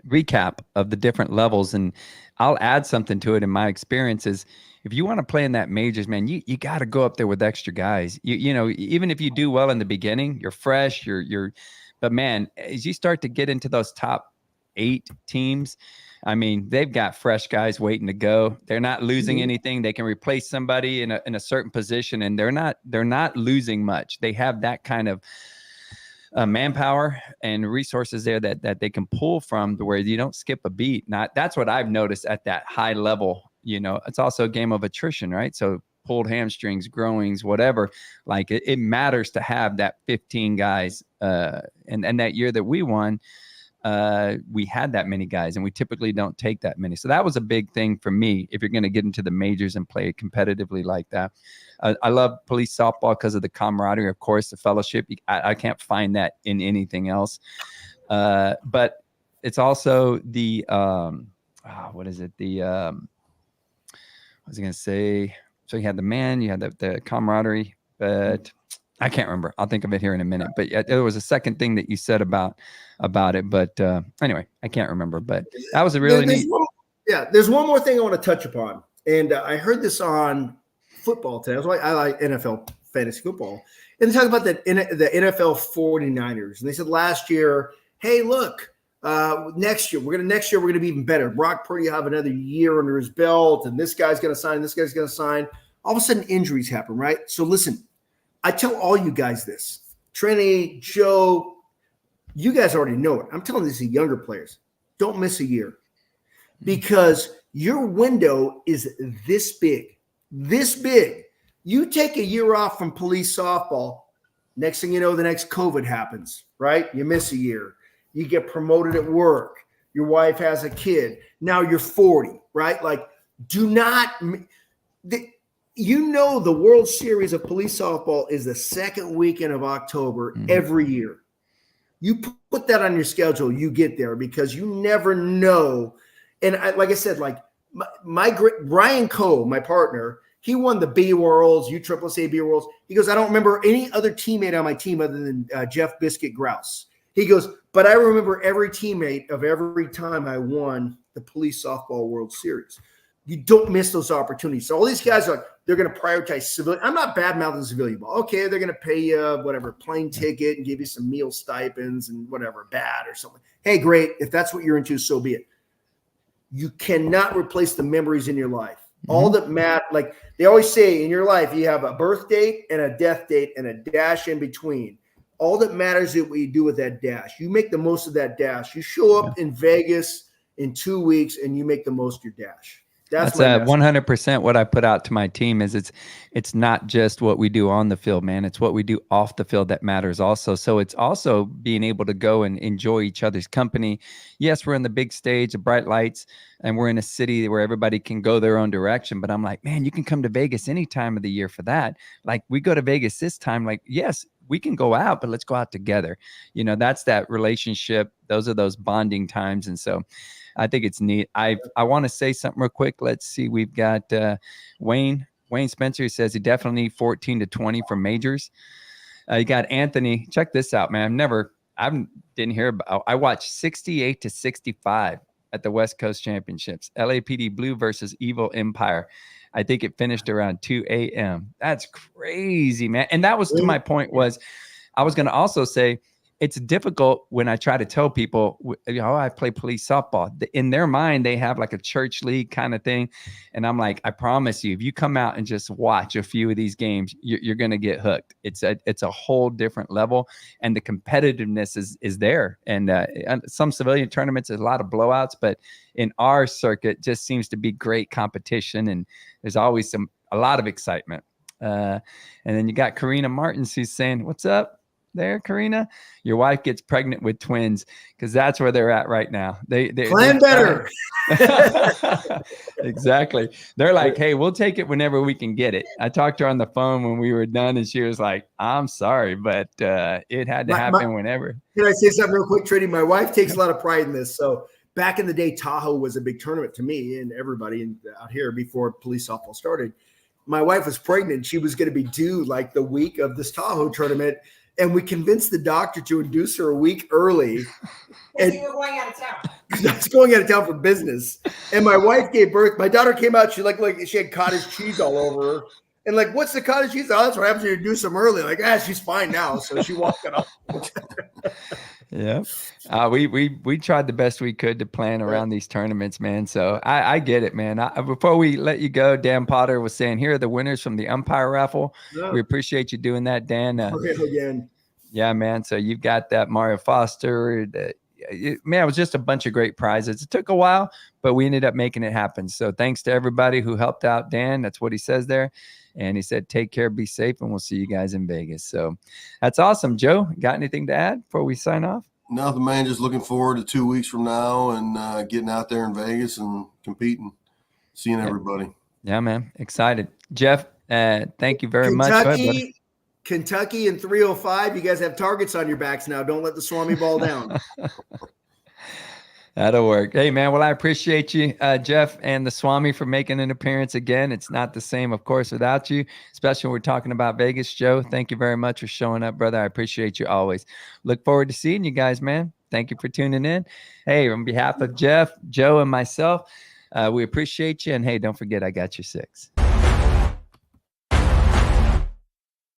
recap of the different levels. And I'll add something to it. In my experiences, if you want to play in that majors, man, you got to go up there with extra guys. You know, even if you do well in the beginning, you're fresh, but man, as you start to get into those top 8 teams, I mean, they've got fresh guys waiting to go. They're not losing anything. They can replace somebody in a certain position, and they're not losing much. They have that kind of manpower and resources there that they can pull from, to where you don't skip a beat. That's what I've noticed at that high level. You know, it's also a game of attrition, right? So pulled hamstrings, growings, whatever, like it matters to have that 15 guys. And that year that we won, we had that many guys, and we typically don't take that many. So that was a big thing for me. If you're going to get into the majors and play competitively like that, I love police softball because of the camaraderie, of course, the fellowship. I can't find that in anything else. But it's also the what is it? I was going to say. So you had the man, you had the camaraderie, but I can't remember. I'll think of it here in a minute. But there was a second thing that you said about it. But anyway, I can't remember. But that was a really neat. There's one more thing I want to touch upon. And I heard this on football today. I like NFL fantasy football. And they talk about the NFL 49ers. And they said last year, hey, look, next year we're going to be even better. Brock Purdy will have another year under his belt, and this guy's going to sign, this guy's going to sign. All of a sudden injuries happen, right? So listen, I tell all you guys this. Trini, Joe, you guys already know it. I'm telling this to younger players. Don't miss a year, because your window is this big. This big. You take a year off from police softball, next thing you know, the next COVID happens, right? You miss a year. You get promoted at work. Your wife has a kid. Now you're 40, right? Like, do not you know, the World Series of police softball is the second weekend of October every year. You put that on your schedule, you get there, because you never know. And like I said, like my Brian Coe, my partner, he won the B Worlds, USSSA B Worlds. He goes, I don't remember any other teammate on my team other than Jeff Biscuit Grouse. He goes, but I remember every teammate of every time I won the police softball World Series. You don't miss those opportunities. So all these guys are like, they're going to prioritize civilian. I'm not bad mouthing civilian ball. Okay, they're going to pay you whatever, plane ticket and give you some meal stipends and whatever, bad or something. Hey, great. If that's what you're into, so be it. You cannot replace the memories in your life. All that matter, like they always say in your life, you have a birth date and a death date and a dash in between. All that matters is what you do with that dash. You make the most of that dash. You show up in Vegas in 2 weeks and you make the most of your dash. That's 100% what I put out to my team is it's not just what we do on the field, man. It's what we do off the field that matters also. So it's also being able to go and enjoy each other's company. Yes, we're in the big stage, the bright lights, and we're in a city where everybody can go their own direction. But I'm like, man, you can come to Vegas any time of the year for that. Like we go to Vegas this time, like, yes, we can go out, but let's go out together. You know, that's that relationship. Those are those bonding times. And so I think it's neat. I want to say something real quick. Let's see. We've got Wayne Spencer. He says he definitely need 14 to 20 for majors. You got Anthony. Check this out, man. I didn't hear about. I watched 68 to 65 at the West Coast Championships. LAPD Blue versus Evil Empire. I think it finished around 2 a.m. That's crazy, man. And that was to my point was I was going to also say it's difficult when I try to tell people, I play police softball. In their mind, they have like a church league kind of thing. And I'm like, I promise you, if you come out and just watch a few of these games, you're going to get hooked. It's a whole different level. And the competitiveness is there. And some civilian tournaments, there's a lot of blowouts. But in our circuit, just seems to be great competition. And there's always a lot of excitement. And then you got Karina Martins who's saying, what's up there, Karina? Your wife gets pregnant with twins, because that's where they're at right now. They plan better. Exactly. They're like, hey, we'll take it whenever we can get it. I talked to her on the phone when we were done, and she was like, I'm sorry, but it had to happen whenever. Can I say something real quick, Trini? My wife takes a lot of pride in this. So back in the day, Tahoe was a big tournament to me and everybody out here before police softball started. My wife was pregnant. She was going to be due like the week of this Tahoe tournament. And we convinced the doctor to induce her a week early. And you were going out of town. I was going out of town for business. And my wife gave birth. My daughter came out. She looked like she had cottage cheese all over her. And like, what's the cottage cheese? Oh, that's what happens when you induce them early. Like, she's fine now. So she walked it off. Yeah. We tried the best we could to plan around these tournaments, man. So I get it, man. Before we let you go, Dan Potter was saying, here are the winners from the umpire raffle. Yeah. We appreciate you doing that, Dan. Again. Yeah, man. So you've got that Mario Foster. Man, it was just a bunch of great prizes. It took a while, but we ended up making it happen. So thanks to everybody who helped out Dan. That's what he says there. And he said, take care, be safe, and we'll see you guys in Vegas. So that's awesome. Joe, got anything to add before we sign off? Nothing, man. Just looking forward to 2 weeks from now and getting out there in Vegas and competing, seeing everybody. Yeah, man. Excited. Jeff, thank you very much. Go ahead, buddy. Kentucky and 305. You guys have targets on your backs now. Don't let the Swami ball down. That'll work. Hey, man. Well, I appreciate you, Jeff and the Swami, for making an appearance again. It's not the same, of course, without you, especially when we're talking about Vegas. Joe, thank you very much for showing up, brother. I appreciate you always. Look forward to seeing you guys, man. Thank you for tuning in. Hey, on behalf of Jeff, Joe, and myself, we appreciate you. And hey, don't forget, I got your 6.